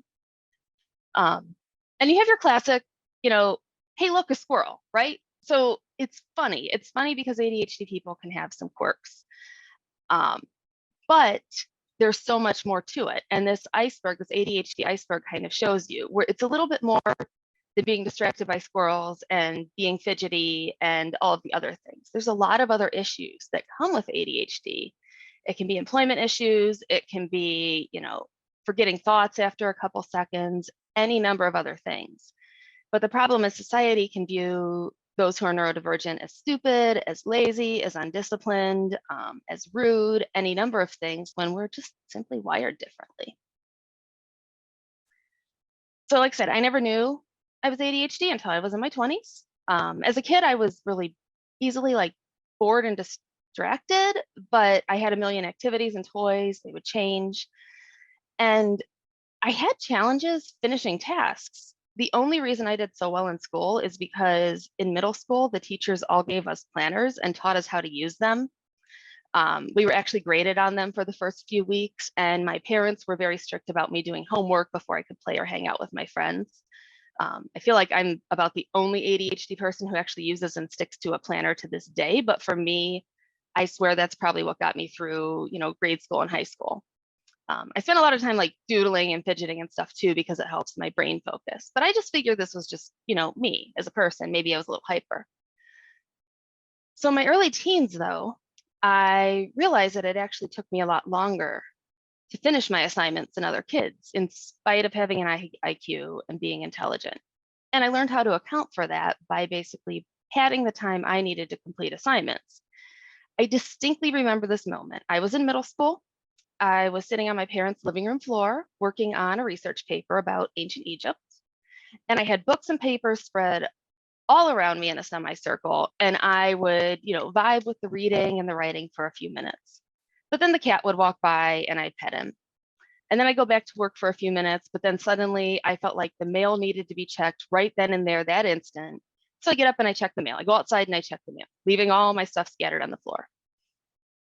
And you have your classic, hey, look, a squirrel, right? So it's funny. It's funny because ADHD people can have some quirks. But there's so much more to it. And this ADHD iceberg kind of shows you where it's a little bit more than being distracted by squirrels and being fidgety and all of the other things. There's a lot of other issues that come with ADHD. It can be employment issues. It can be, forgetting thoughts after a couple seconds, any number of other things. But the problem is society can view those who are neurodivergent as stupid, as lazy, as undisciplined, as rude, any number of things when we're just simply wired differently. So like I said, I never knew I was ADHD until I was in my 20s. As a kid, I was really easily like bored and distracted, but I had a million activities and toys, they would change. And I had challenges finishing tasks. The only reason I did so well in school is because in middle school, the teachers all gave us planners and taught us how to use them. We were actually graded on them for the first few weeks, and my parents were very strict about me doing homework before I could play or hang out with my friends. I feel like I'm about the only ADHD person who actually uses and sticks to a planner to this day, but for me, I swear that's probably what got me through, grade school and high school. I spent a lot of time like doodling and fidgeting and stuff too, because it helps my brain focus. But I just figured this was just, me as a person. Maybe I was a little hyper. So in my early teens, though, I realized that it actually took me a lot longer to finish my assignments than other kids, in spite of having an IQ and being intelligent. And I learned how to account for that by basically padding the time I needed to complete assignments. I distinctly remember this moment. I was in middle school. I was sitting on my parents' living room floor working on a research paper about ancient Egypt. And I had books and papers spread all around me in a semicircle. And I would, vibe with the reading and the writing for a few minutes. But then the cat would walk by and I'd pet him. And then I go back to work for a few minutes, but then suddenly I felt like the mail needed to be checked right then and there, that instant. So I get up and I check the mail. I go outside and I check the mail, leaving all my stuff scattered on the floor.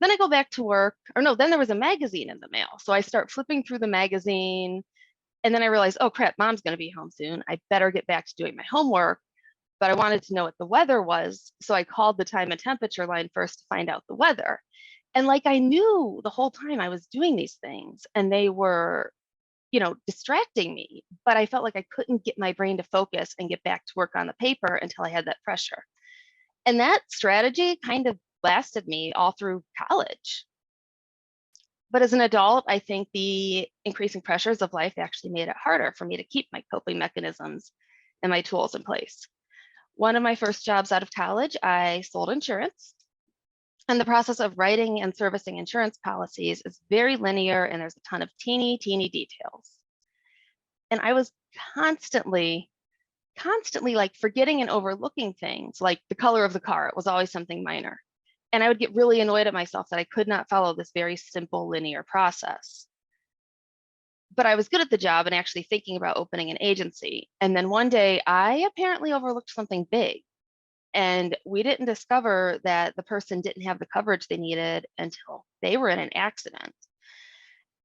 Then I go back to work, or no, then there was a magazine in the mail. So I start flipping through the magazine, and then I realize, oh crap, mom's gonna be home soon. I better get back to doing my homework. But I wanted to know what the weather was. So I called the time and temperature line first to find out the weather. And like I knew the whole time I was doing these things and they were, distracting me, but I felt like I couldn't get my brain to focus and get back to work on the paper until I had that pressure. And that strategy kind of lasted me all through college. But as an adult, I think the increasing pressures of life actually made it harder for me to keep my coping mechanisms and my tools in place. One of my first jobs out of college, I sold insurance. And the process of writing and servicing insurance policies is very linear, and there's a ton of teeny details. And I was constantly like forgetting and overlooking things, like the color of the car. It was always something minor. And I would get really annoyed at myself that I could not follow this very simple linear process. But I was good at the job and actually thinking about opening an agency. And then one day I apparently overlooked something big. And we didn't discover that the person didn't have the coverage they needed until they were in an accident.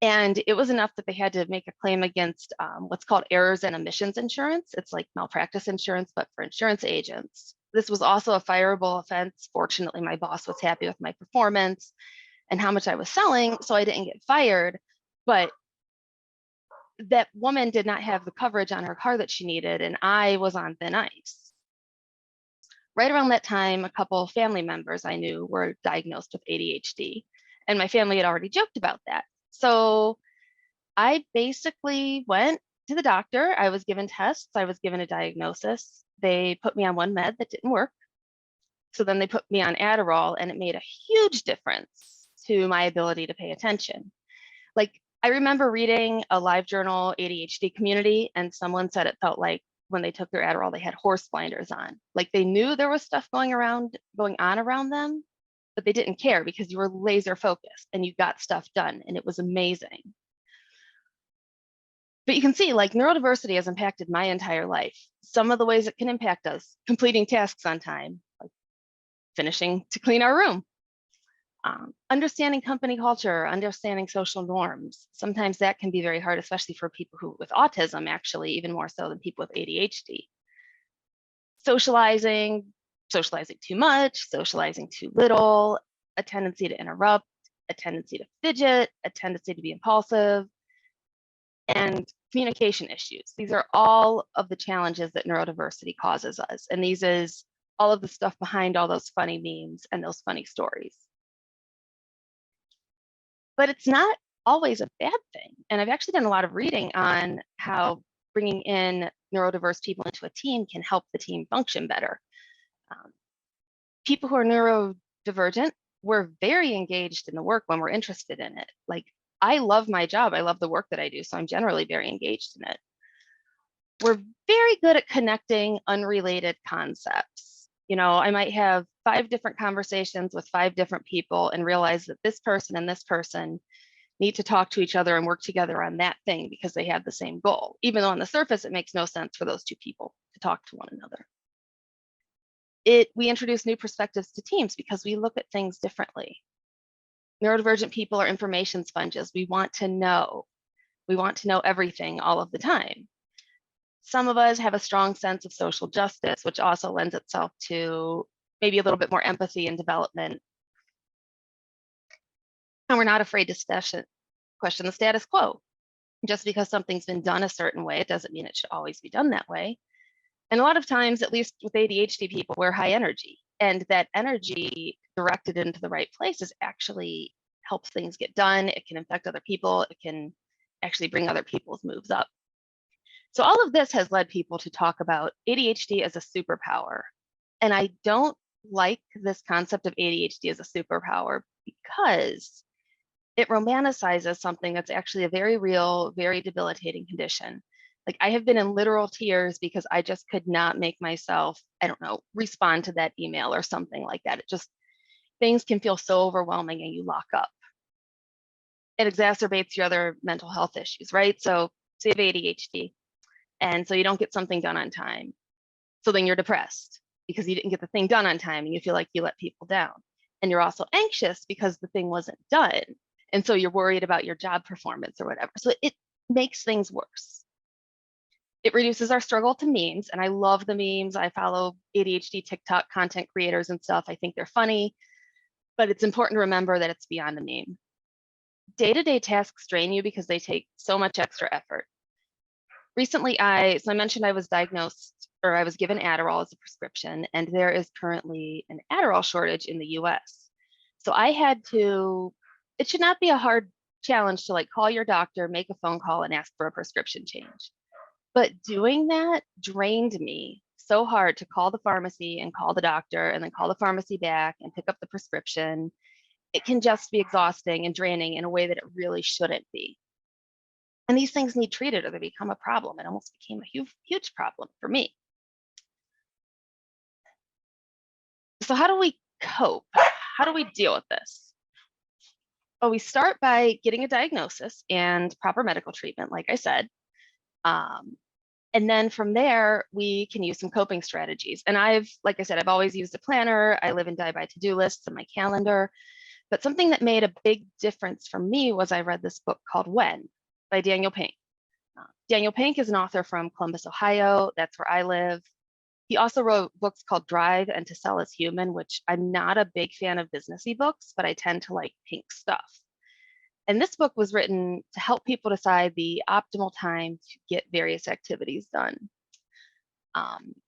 And it was enough that they had to make a claim against what's called errors and omissions insurance. It's like malpractice insurance, but for insurance agents. This was also a fireable offense. Fortunately, my boss was happy with my performance and how much I was selling, so I didn't get fired. But that woman did not have the coverage on her car that she needed, and I was on thin ice. Right around that time, a couple of family members I knew were diagnosed with ADHD, and my family had already joked about that. So I basically went to the doctor. I was given tests. I was given a diagnosis. They put me on one med that didn't work. So then they put me on Adderall, and it made a huge difference to my ability to pay attention. Like, I remember reading a LiveJournal ADHD community, and someone said it felt like when they took their Adderall, they had horse blinders on. Like they knew there was stuff going on around them, but they didn't care because you were laser focused and you got stuff done, and it was amazing. But you can see, like, neurodiversity has impacted my entire life. Some of the ways it can impact us: completing tasks on time, like finishing to clean our room, understanding company culture, understanding social norms. Sometimes that can be very hard, especially for people with autism, actually, even more so than people with ADHD. Socializing too much, socializing too little, a tendency to interrupt, a tendency to fidget, a tendency to be impulsive, and communication issues. These are all of the challenges that neurodiversity causes us. And these is all of the stuff behind all those funny memes and those funny stories. But it's not always a bad thing. And I've actually done a lot of reading on how bringing in neurodiverse people into a team can help the team function better. People who are neurodivergent, we're very engaged in the work when we're interested in it. Like, I love my job. I love the work that I do, so I'm generally very engaged in it. We're very good at connecting unrelated concepts. I might have 5 different conversations with 5 different people and realize that this person and this person need to talk to each other and work together on that thing because they have the same goal, even though on the surface, it makes no sense for those 2 people to talk to one another. We introduce new perspectives to teams because we look at things differently. Neurodivergent people are information sponges. We want to know. We want to know everything all of the time. Some of us have a strong sense of social justice, which also lends itself to maybe a little bit more empathy and development. And we're not afraid to question the status quo. Just because something's been done a certain way, it doesn't mean it should always be done that way. And a lot of times, at least with ADHD people, we're high energy. And that energy directed into the right places actually helps things get done. It can affect other people. It can actually bring other people's moves up. So all of this has led people to talk about ADHD as a superpower. And I don't like this concept of ADHD as a superpower because it romanticizes something that's actually a very real, very debilitating condition. Like I have been in literal tears because I just could not make myself, I don't know, respond to that email or something like that. It just, things can feel so overwhelming and you lock up. It exacerbates your other mental health issues, right? So you have ADHD, and so you don't get something done on time. So then you're depressed because you didn't get the thing done on time and you feel like you let people down. And you're also anxious because the thing wasn't done. And so you're worried about your job performance or whatever. So it makes things worse. It reduces our struggle to memes. And I love the memes. I follow ADHD TikTok content creators and stuff. I think they're funny, but it's important to remember that it's beyond a meme. Day-to-day tasks drain you because they take so much extra effort. Recently, I mentioned I was diagnosed, or I was given Adderall as a prescription, and there is currently an Adderall shortage in the US. So I had to, it should not be a hard challenge to like call your doctor, make a phone call and ask for a prescription change. But doing that drained me so hard to call the pharmacy and call the doctor and then call the pharmacy back and pick up the prescription. It can just be exhausting and draining in a way that it really shouldn't be. And these things need treated or they become a problem. It almost became a huge problem for me. So how do we cope? How do we deal with this? Well, we start by getting a diagnosis and proper medical treatment, like I said. And then from there, we can use some coping strategies. And like I said, I've always used a planner. I live and die by to-do lists in my calendar. But something that made a big difference for me was I read this book called When by Daniel Pink. Daniel Pink is an author from Columbus, Ohio. That's where I live. He also wrote books called Drive and To Sell Is Human, which I'm not a big fan of businessy books, but I tend to like Pink stuff. And this book was written to help people decide the optimal time to get various activities done.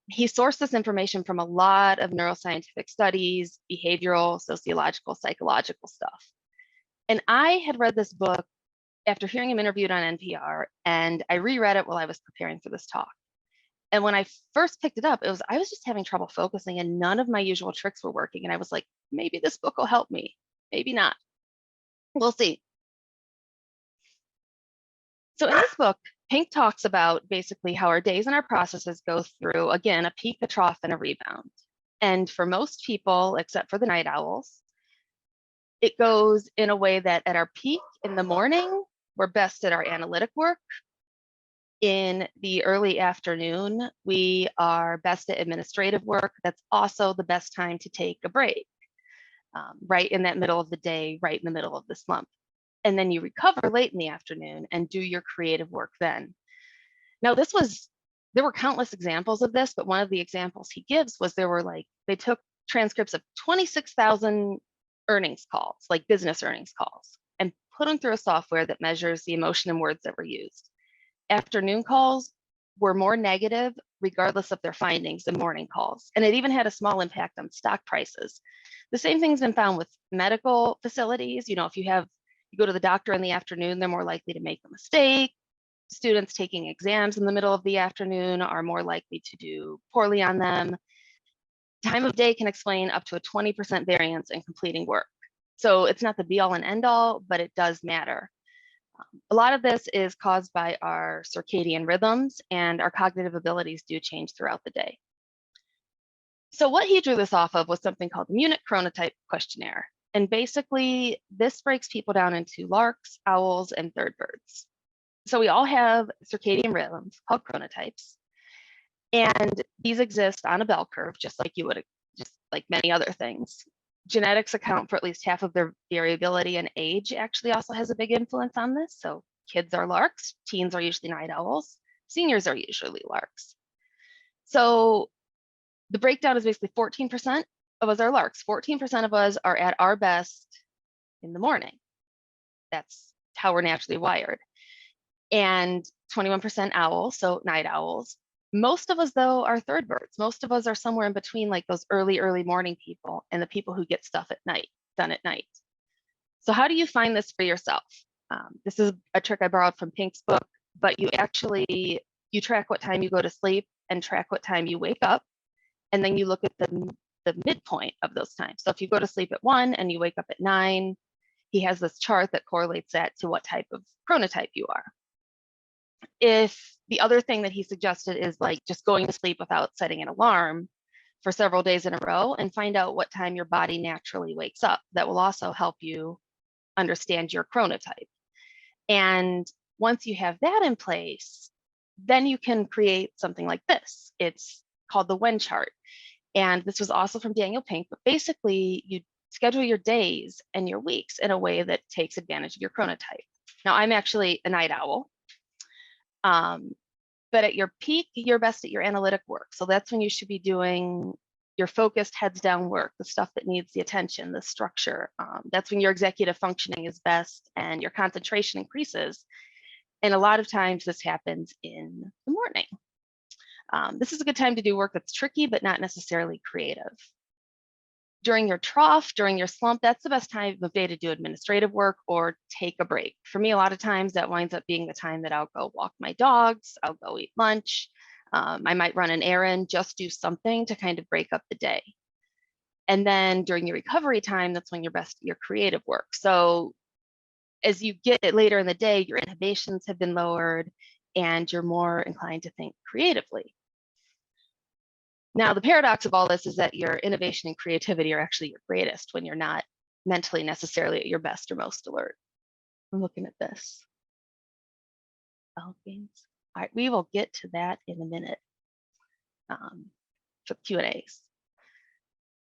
He sourced this information from a lot of neuroscientific studies, behavioral, sociological, psychological stuff. And I had read this book after hearing him interviewed on NPR, and I reread it while I was preparing for this talk. And when I first picked it up, I was just having trouble focusing and none of my usual tricks were working. And I was like, maybe this book will help me, maybe not. We'll see. So in this book, Pink talks about basically how our days and our processes go through, again, a peak, a trough, and a rebound. And for most people, except for the night owls, it goes in a way that at our peak in the morning, we're best at our analytic work. In the early afternoon, we are best at administrative work. That's also the best time to take a break, right in that middle of the day, right in the middle of the slump. And then you recover late in the afternoon and do your creative work then. Now, there were countless examples of this, but one of the examples he gives was they took transcripts of 26,000 earnings calls, like business earnings calls, and put them through a software that measures the emotion and words that were used. Afternoon calls were more negative, regardless of their findings, than morning calls. And it even had a small impact on stock prices. The same thing's been found with medical facilities. You know, if you go to the doctor in the afternoon, they're more likely to make a mistake. Students taking exams in the middle of the afternoon are more likely to do poorly on them. Time of day can explain up to a 20% variance in completing work. So it's not the be all and end all, but it does matter. A lot of this is caused by our circadian rhythms, and our cognitive abilities do change throughout the day. So what he drew this off of was something called the Munich Chronotype Questionnaire. And basically, this breaks people down into larks, owls, and third birds. So we all have circadian rhythms called chronotypes. And these exist on a bell curve, just like many other things. Genetics account for at least half of their variability, and age actually also has a big influence on this. So kids are larks, teens are usually night owls, seniors are usually larks. So the breakdown is basically 14% of us are larks. 14% of us are at our best in the morning. That's how we're naturally wired. And 21% owls, so night owls. Most of us, though, are third birds. Most of us are somewhere in between, like those early morning people and the people who get stuff at night, done at night. So how do you find this for yourself? This is a trick I borrowed from Pink's book, but you track what time you go to sleep and track what time you wake up. And then you look at the midpoint of those times. So if you go to sleep at 1 and you wake up at 9, he has this chart that correlates that to what type of chronotype you are. If the other thing that he suggested is like just going to sleep without setting an alarm for several days in a row and find out what time your body naturally wakes up. That will also help you understand your chronotype. And once you have that in place, then you can create something like this. It's called the when chart. And this was also from Daniel Pink, but basically you schedule your days and your weeks in a way that takes advantage of your chronotype. Now, I'm actually a night owl, but at your peak, you're best at your analytic work. So that's when you should be doing your focused heads down work, the stuff that needs the attention, the structure. That's when your executive functioning is best and your concentration increases. And a lot of times this happens in the morning. This is a good time to do work that's tricky, but not necessarily creative. During your trough, during your slump, that's the best time of day to do administrative work or take a break. For me, a lot of times that winds up being the time that I'll go walk my dogs, I'll go eat lunch, I might run an errand, just do something to kind of break up the day. And then during your recovery time, that's when you're best at your creative work. So as you get it later in the day, your inhibitions have been lowered and you're more inclined to think creatively. Now, the paradox of all this is that your innovation and creativity are actually your greatest when you're not mentally necessarily at your best or most alert. I'm looking at this. All right, we will get to that in a minute for Q&As.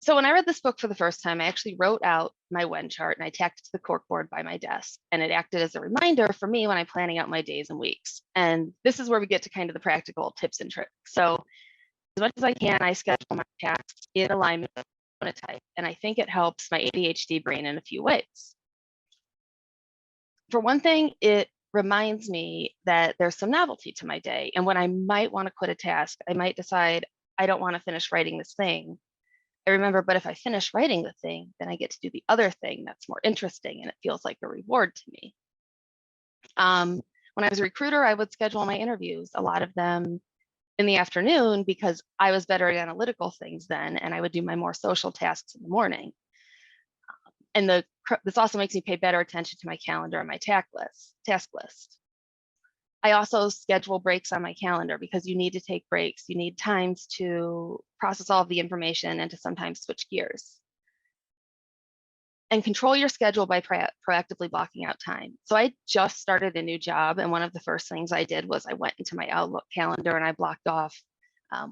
So when I read this book for the first time, I actually wrote out my when chart and I tacked it to the corkboard by my desk. And it acted as a reminder for me when I'm planning out my days and weeks. And this is where we get to kind of the practical tips and tricks. So as much as I can, I schedule my tasks in alignment with chronotype, and I think it helps my ADHD brain in a few ways. For one thing, it reminds me that there's some novelty to my day, and when I might want to quit a task, I might decide I don't want to finish writing this thing. I remember, but if I finish writing the thing, then I get to do the other thing that's more interesting, and it feels like a reward to me. When I was a recruiter, I would schedule my interviews, a lot of them in the afternoon, because I was better at analytical things then, and I would do my more social tasks in the morning. And this also makes me pay better attention to my calendar and my task list. I also schedule breaks on my calendar because you need to take breaks. You need times to process all of the information and to sometimes switch gears. And control your schedule by proactively blocking out time. So I just started a new job, and one of the first things I did was I went into my Outlook calendar and I blocked off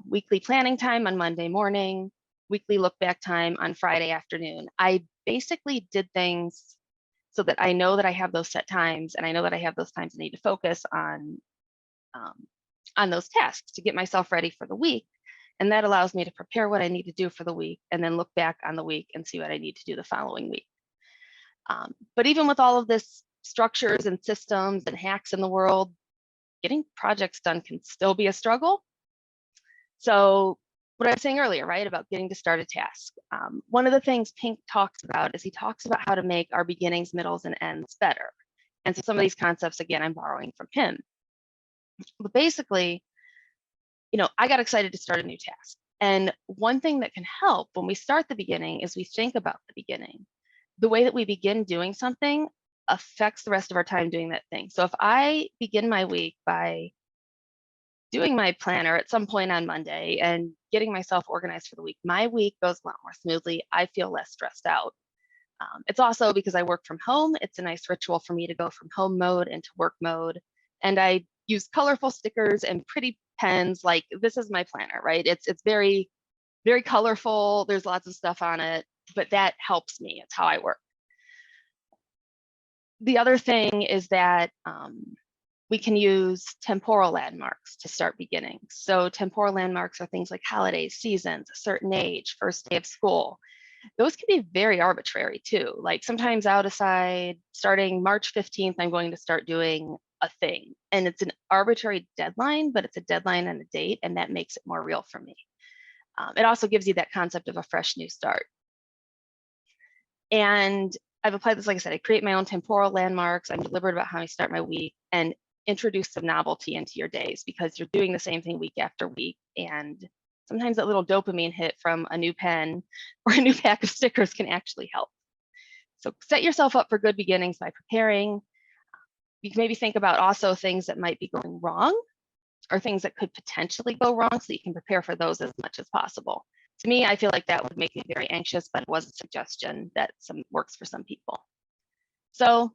weekly planning time on Monday morning, weekly look back time on Friday afternoon. I basically did things so that I know that I have those set times, and I know that I have those times I need to focus on those tasks to get myself ready for the week. And that allows me to prepare what I need to do for the week and then look back on the week and see what I need to do the following week. But even with all of this structures and systems and hacks in the world, getting projects done can still be a struggle. So what I was saying earlier, right, about getting to start a task. One of the things Pink talks about is he talks about how to make our beginnings, middles, and ends better. And so some of these concepts, again, I'm borrowing from him. But basically, I got excited to start a new task. And one thing that can help when we start the beginning is we think about the beginning. The way that we begin doing something affects the rest of our time doing that thing. So if I begin my week by doing my planner at some point on Monday and getting myself organized for the week, my week goes a lot more smoothly. I feel less stressed out. It's also because I work from home. It's a nice ritual for me to go from home mode into work mode. And I use colorful stickers and pretty pens. Like, this is my planner, right? It's very, very colorful. There's lots of stuff on it, but that helps me. It's how I work. The other thing is that we can use temporal landmarks to start beginning. So temporal landmarks are things like holidays, seasons, a certain age, first day of school. Those can be very arbitrary too. Like, sometimes I'll decide starting March 15th, I'm going to start doing a thing. And it's an arbitrary deadline, but it's a deadline and a date, and that makes it more real for me. It also gives you that concept of a fresh new start. And I've applied this, like I said, I create my own temporal landmarks. I'm deliberate about how I start my week and introduce some novelty into your days, because you're doing the same thing week after week. And sometimes that little dopamine hit from a new pen or a new pack of stickers can actually help. So set yourself up for good beginnings by preparing. You can maybe think about also things that might be going wrong or things that could potentially go wrong, so you can prepare for those as much as possible. To me, I feel like that would make me very anxious, but it was a suggestion that works for some people. So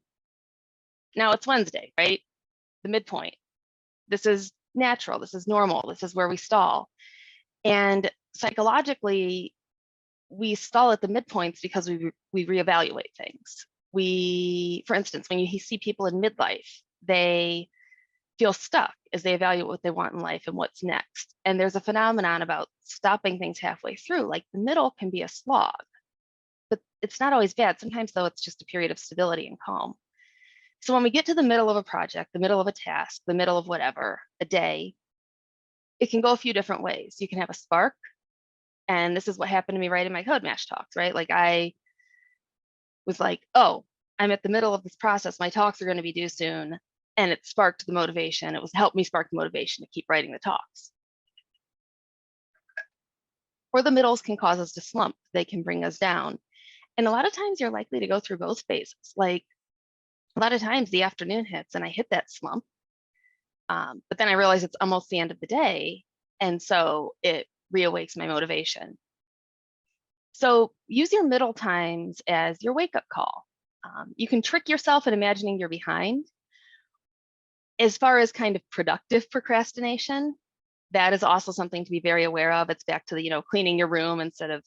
now it's Wednesday, right? The midpoint. This is natural. This is normal. This is where we stall. And psychologically, we stall at the midpoints because we reevaluate things. For instance, when you see people in midlife, they feel stuck as they evaluate what they want in life and what's next. And there's a phenomenon about stopping things halfway through. Like, the middle can be a slog, but it's not always bad. Sometimes, though, it's just a period of stability and calm. So when we get to the middle of a project, the middle of a task, the middle of whatever, a day, it can go a few different ways. You can have a spark. And this is what happened to me right in my Code Mash talks, right? Like, I was like, oh, I'm at the middle of this process. My talks are going to be due soon. And it sparked the motivation. It helped me spark the motivation to keep writing the talks. Or the middles can cause us to slump. They can bring us down. And a lot of times you're likely to go through both phases. Like, a lot of times the afternoon hits and I hit that slump. But then I realize it's almost the end of the day. And so it reawakes my motivation. So use your middle times as your wake-up call. You can trick yourself in imagining you're behind. As far as kind of productive procrastination, that is also something to be very aware of. It's back to the, cleaning your room instead of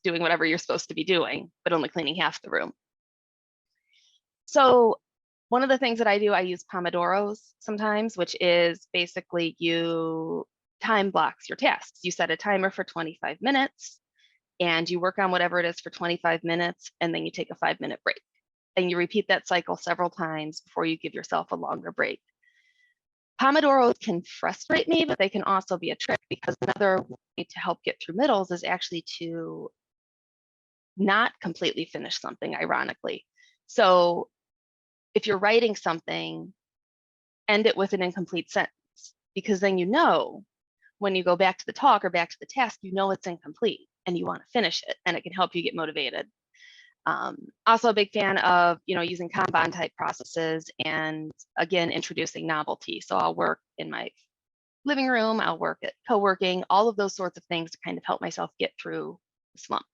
doing whatever you're supposed to be doing, but only cleaning half the room. So one of the things that I do, I use Pomodoros sometimes, which is basically you time blocks your tasks. You set a timer for 25 minutes and you work on whatever it is for 25 minutes, and then you take a 5-minute break. And you repeat that cycle several times before you give yourself a longer break. Pomodoros can frustrate me, but they can also be a trick, because another way to help get through middles is actually to not completely finish something, ironically. So if you're writing something, end it with an incomplete sentence, because then when you go back to the talk or back to the task, it's incomplete and you want to finish it, and it can help you get motivated. Also a big fan of, using Kanban type processes and, again, introducing novelty. So I'll work in my living room, I'll work at co-working, all of those sorts of things to kind of help myself get through the slump.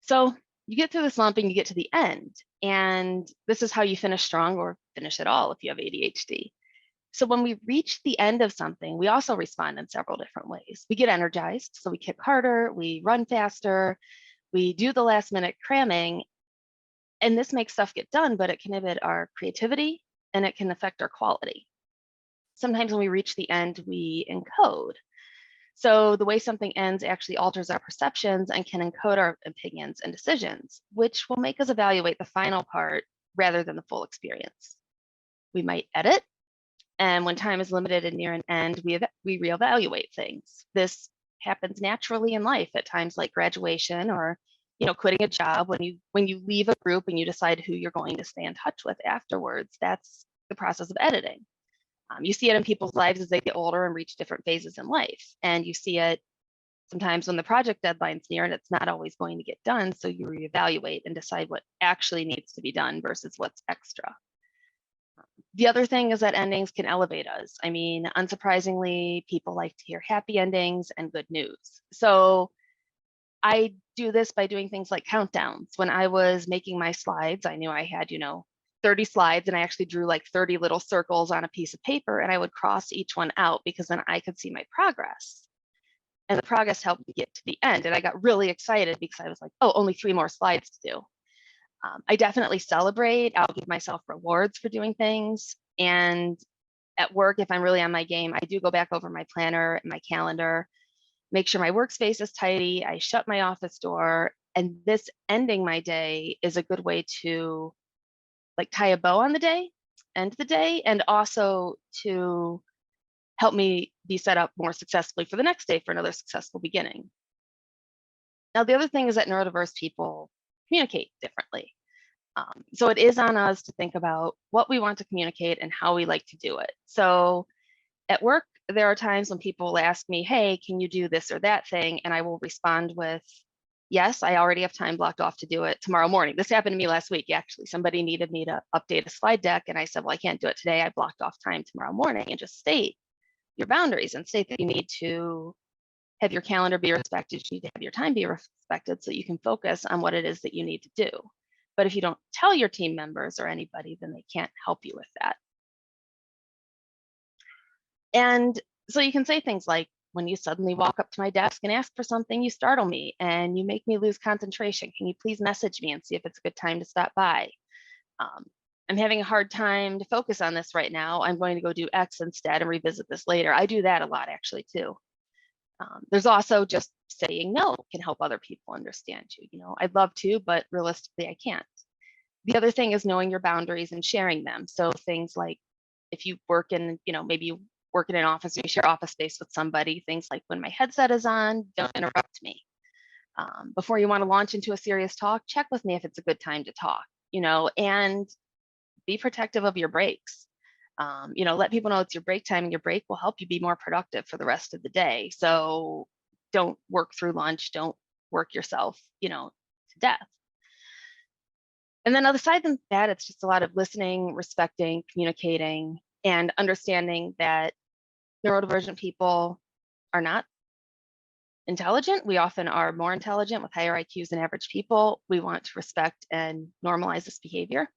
So you get through the slump and you get to the end, and this is how you finish strong, or finish at all if you have ADHD. So when we reach the end of something, we also respond in several different ways. We get energized, so we kick harder, we run faster, we do the last minute cramming, and this makes stuff get done, but it can inhibit our creativity and it can affect our quality. Sometimes when we reach the end, we encode. So the way something ends actually alters our perceptions and can encode our opinions and decisions, which will make us evaluate the final part rather than the full experience. We might edit. And when time is limited and near an end, we reevaluate things. This happens naturally in life at times like graduation, or quitting a job. When you leave a group and you decide who you're going to stay in touch with afterwards, that's the process of editing. You see it in people's lives as they get older and reach different phases in life. And you see it sometimes when the project deadline's near and it's not always going to get done. So you reevaluate and decide what actually needs to be done versus what's extra. The other thing is that endings can elevate us. I mean, unsurprisingly, people like to hear happy endings and good news. So I do this by doing things like countdowns. When I was making my slides, I knew I had, 30 slides, and I actually drew like 30 little circles on a piece of paper, and I would cross each one out because then I could see my progress. And the progress helped me get to the end. And I got really excited because I was like, oh, only 3 more slides to do. I definitely celebrate. I'll give myself rewards for doing things. And at work, if I'm really on my game, I do go back over my planner and my calendar, make sure my workspace is tidy. I shut my office door. And this ending my day is a good way to like tie a bow on the day, end the day, and also to help me be set up more successfully for the next day for another successful beginning. Now, the other thing is that neurodiverse people communicate differently. So it is on us to think about what we want to communicate and how we like to do it. So at work, there are times when people will ask me, hey, can you do this or that thing? And I will respond with, yes, I already have time blocked off to do it tomorrow morning. This happened to me last week, actually. Somebody needed me to update a slide deck. And I said, well, I can't do it today. I blocked off time tomorrow morning. And just state your boundaries and state that you need to have your calendar be respected. You need to have your time be respected so you can focus on what it is that you need to do. But if you don't tell your team members or anybody, then they can't help you with that. And so you can say things like, when you suddenly walk up to my desk and ask for something, you startle me and you make me lose concentration. Can you please message me and see if it's a good time to stop by? I'm having a hard time to focus on this right now. I'm going to go do X instead and revisit this later. I do that a lot, actually, too. There's also just saying no can help other people understand you. I'd love to, but realistically, I can't. The other thing is knowing your boundaries and sharing them. So things like if you work in, maybe you work in an office and you share office space with somebody, things like when my headset is on, don't interrupt me. Before you want to launch into a serious talk, check with me if it's a good time to talk, and be protective of your breaks. Let people know it's your break time, and your break will help you be more productive for the rest of the day. So don't work through lunch, don't work yourself, to death. And then aside from that, it's just a lot of listening, respecting, communicating, and understanding that neurodivergent people are not intelligent. We often are more intelligent with higher IQs than average people. We want to respect and normalize this behavior.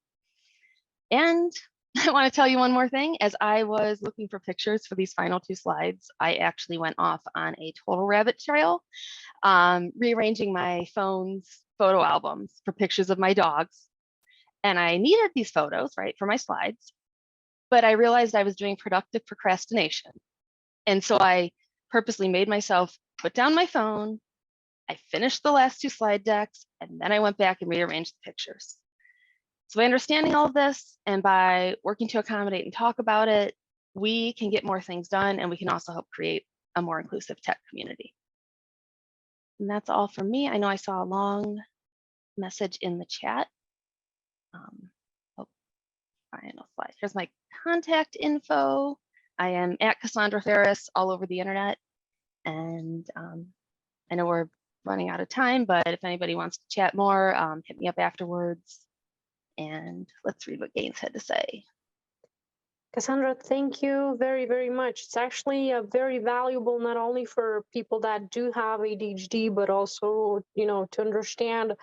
And I want to tell you one more thing. As I was looking for pictures for these final 2 slides, I actually went off on a total rabbit trail, rearranging my phone's photo albums for pictures of my dogs. And I needed these photos, right, for my slides, but I realized I was doing productive procrastination. And so I purposely made myself put down my phone. I finished the last 2 slide decks, and then I went back and rearranged the pictures. So by understanding all of this and by working to accommodate and talk about it, we can get more things done, and we can also help create a more inclusive tech community. And that's all from me. I know I saw a long message in the chat. Final slide. Here's my contact info. I am at Cassandra Faris all over the internet. And I know we're running out of time, but if anybody wants to chat more, hit me up afterwards. And let's read what Gaines had to say. Cassandra, thank you very, very much. It's actually very valuable, not only for people that do have ADHD, but also, to understand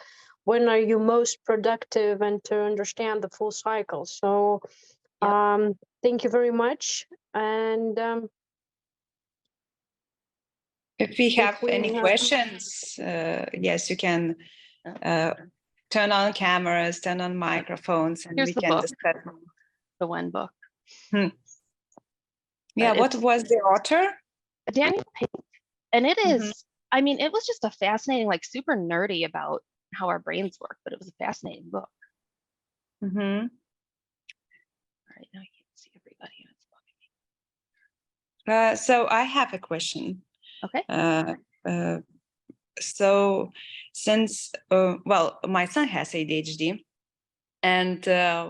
when are you most productive and to understand the full cycle. So thank you very much. And if we have any questions, yes, you can turn on cameras, turn on microphones, and we can discuss. The one book. Yeah, what was the author? Daniel Pink. And it is, I mean, it was just a fascinating, like super nerdy about how our brains work, but it was a fascinating book. All right, now you can't see everybody. So I have a question. Okay. So since, well, my son has ADHD, and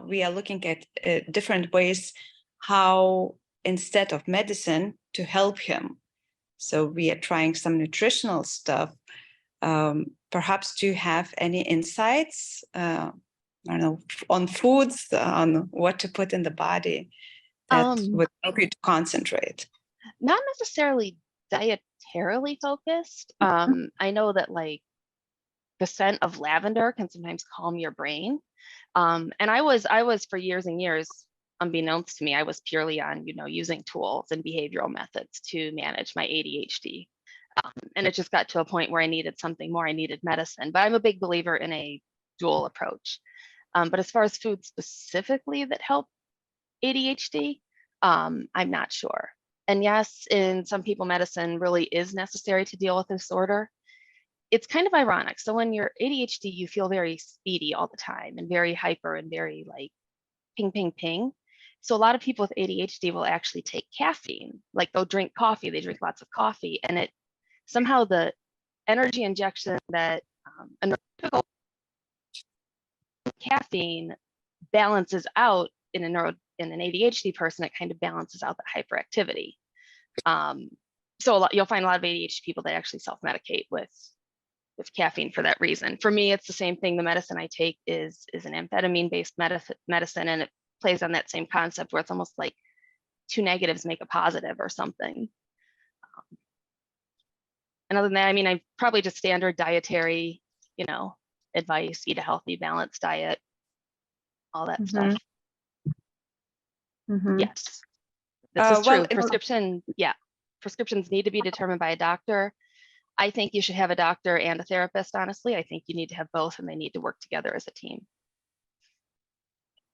we are looking at different ways how, instead of medicine, to help him. So we are trying some nutritional stuff. Perhaps do you have any insights I don't know, on foods, on what to put in the body that would help you to concentrate? Not necessarily dietarily focused. I know that like the scent of lavender can sometimes calm your brain. And I was for years and years, unbeknownst to me, I was purely on, using tools and behavioral methods to manage my ADHD. And it just got to a point where I needed something more. I needed medicine, but I'm a big believer in a dual approach. But as far as food specifically that help ADHD, I'm not sure. And yes, in some people, medicine really is necessary to deal with this disorder. It's kind of ironic. So when you're ADHD, you feel very speedy all the time and very hyper and very like ping, ping, ping. So a lot of people with ADHD will actually take caffeine, like they'll drink coffee, they drink lots of coffee, and it somehow the energy injection that a neurotypical caffeine balances out in an ADHD person, it kind of balances out the hyperactivity. So you'll find a lot of ADHD people that actually self-medicate with caffeine for that reason. For me, it's the same thing. The medicine I take is an amphetamine-based medicine, and it plays on that same concept where it's almost like two negatives make a positive or something. And other than that, I mean, I probably just standard dietary, advice, eat a healthy, balanced diet, all that stuff. Yes, this is true. Prescriptions need to be determined by a doctor. I think you should have a doctor and a therapist, honestly. I think you need to have both, and they need to work together as a team.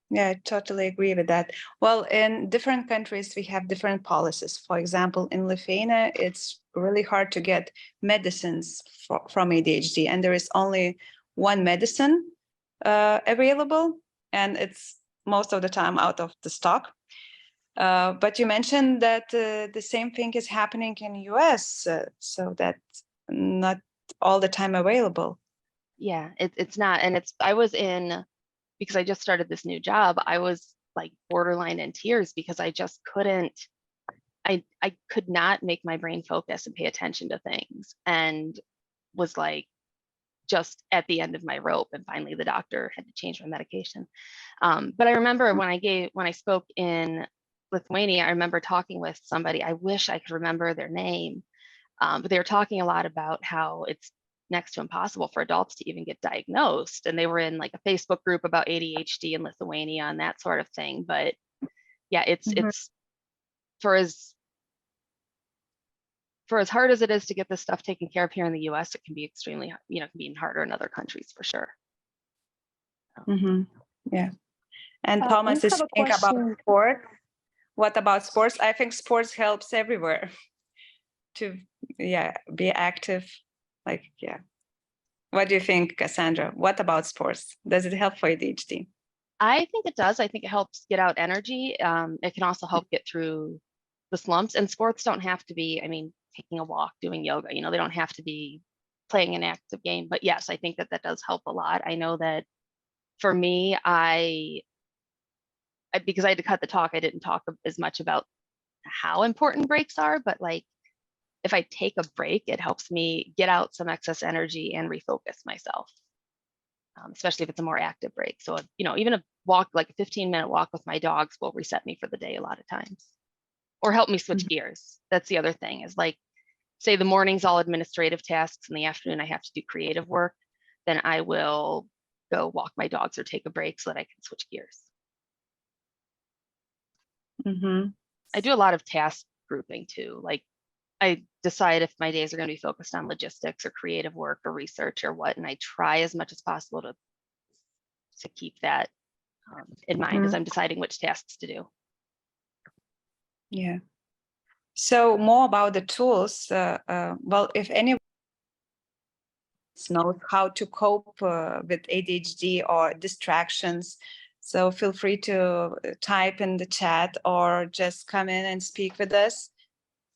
Yeah, I totally agree with that. Well, in different countries, we have different policies. For example, in Lithuania, it's really hard to get medicines from ADHD, and there is only one medicine available, and it's most of the time out of the stock. But you mentioned that the same thing is happening in the US, so that's not all the time available. Yeah, it's not. And because I just started this new job, I was like borderline in tears because I just couldn't, I could not make my brain focus and pay attention to things, and was like just at the end of my rope. And finally the doctor had to change my medication. But I remember when I spoke in Lithuania, I remember talking with somebody, I wish I could remember their name, but they were talking a lot about how it's next to impossible for adults to even get diagnosed. And they were in like a Facebook group about ADHD in Lithuania and that sort of thing. But yeah, it's for as hard as it is to get this stuff taken care of here in the US, it can be extremely, can be even harder in other countries for sure. Yeah. And Thomas is thinking about sport. What about sports? I think sports helps everywhere to be active. What do you think, Cassandra? What about sports? Does it help for ADHD? I think it does. I think it helps get out energy. It can also help get through the slumps. And sports don't have to be, taking a walk, doing yoga, they don't have to be playing an active game. But yes, I think that does help a lot. I know that for me, because I had to cut the talk, I didn't talk as much about how important breaks are, but like, if I take a break, it helps me get out some excess energy and refocus myself, especially if it's a more active break. So, even a walk, like a 15-minute walk with my dogs will reset me for the day a lot of times, or help me switch gears. That's the other thing is like, say the morning's all administrative tasks, in the afternoon I have to do creative work, then I will go walk my dogs or take a break so that I can switch gears. I do a lot of task grouping too. Like I decide if my days are going to be focused on logistics or creative work or research or what, and I try as much as possible to keep that in mind as I'm deciding which tasks to do. Yeah. So more about the tools. Well, if anyone knows how to cope with ADHD or distractions, so feel free to type in the chat or just come in and speak with us.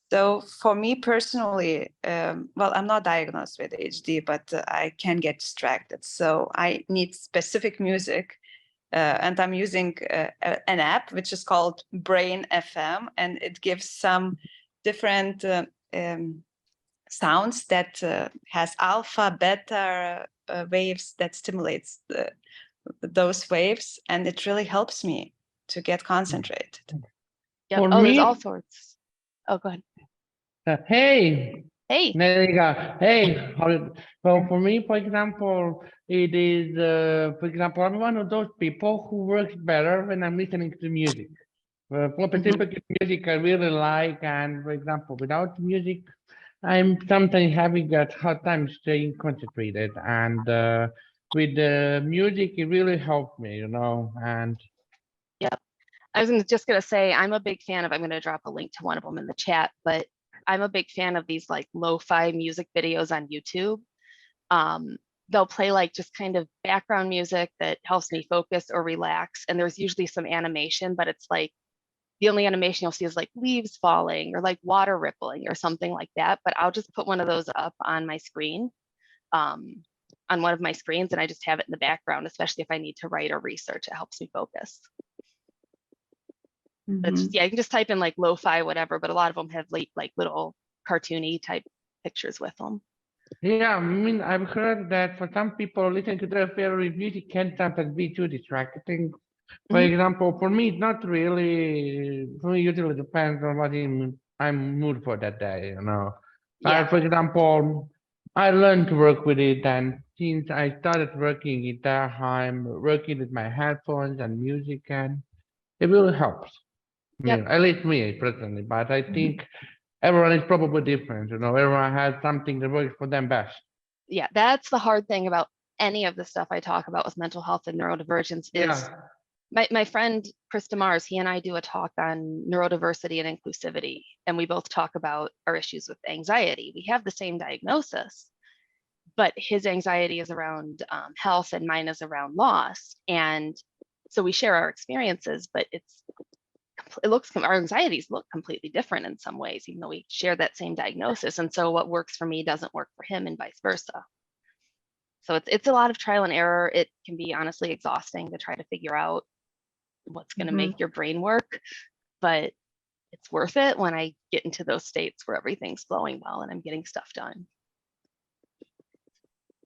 So for me personally, well, I'm not diagnosed with ADHD, but I can get distracted. So I need specific music. And I'm using an app which is called Brain FM, and it gives some different sounds that has alpha, beta waves that stimulates those waves, and it really helps me to get concentrated. Yeah. For Oh, there's me- all sorts. Oh, go ahead. Hey, Hey. there you go. Hey, well, for me, for example, it is, for example, I'm one of those people who works better when I'm listening to music. For specific music I really like, and for example, without music, I'm sometimes having a hard time staying concentrated. And with the music, it really helped me, you know. And I was just going to say, I'm a big fan of, I'm going to drop a link to one of them in the chat, but I'm a big fan of these like lo-fi music videos on YouTube. They'll play like just kind of background music that helps me focus or relax. And there's usually some animation, but it's like the only animation you'll see is like leaves falling or like water rippling or something like that. But I'll just put one of those up on my screen, on one of my screens, and I just have it in the background, especially if I need to write or research. It helps me focus. That's yeah, you can just type in like lo-fi, whatever, but a lot of them have like little cartoony type pictures with them. yeah, I mean, I've heard that for some people, listening to their favorite music can sometimes be too distracting. For example, for me, it's not really, for me, usually depends on what I'm mood for that day, you know. Yeah. For example, I learned to work with it, and since I started working it that time, working with my headphones and music, and it really helps. I mean, at least me personally, but I think everyone is probably different, you know, everyone has something that works for them best. Yeah, that's the hard thing about any of the stuff I talk about with mental health and neurodivergence is my friend Chris DeMars, he and I do a talk on neurodiversity and inclusivity, and we both talk about our issues with anxiety. We have the same diagnosis, but his anxiety is around health and mine is around loss. And so we share our experiences, but our anxieties look completely different in some ways, even though we share that same diagnosis. And so what works for me doesn't work for him and vice versa. So it's a lot of trial and error. It can be honestly exhausting to try to figure out what's going to make your brain work, but it's worth it when I get into those states where everything's flowing well and I'm getting stuff done.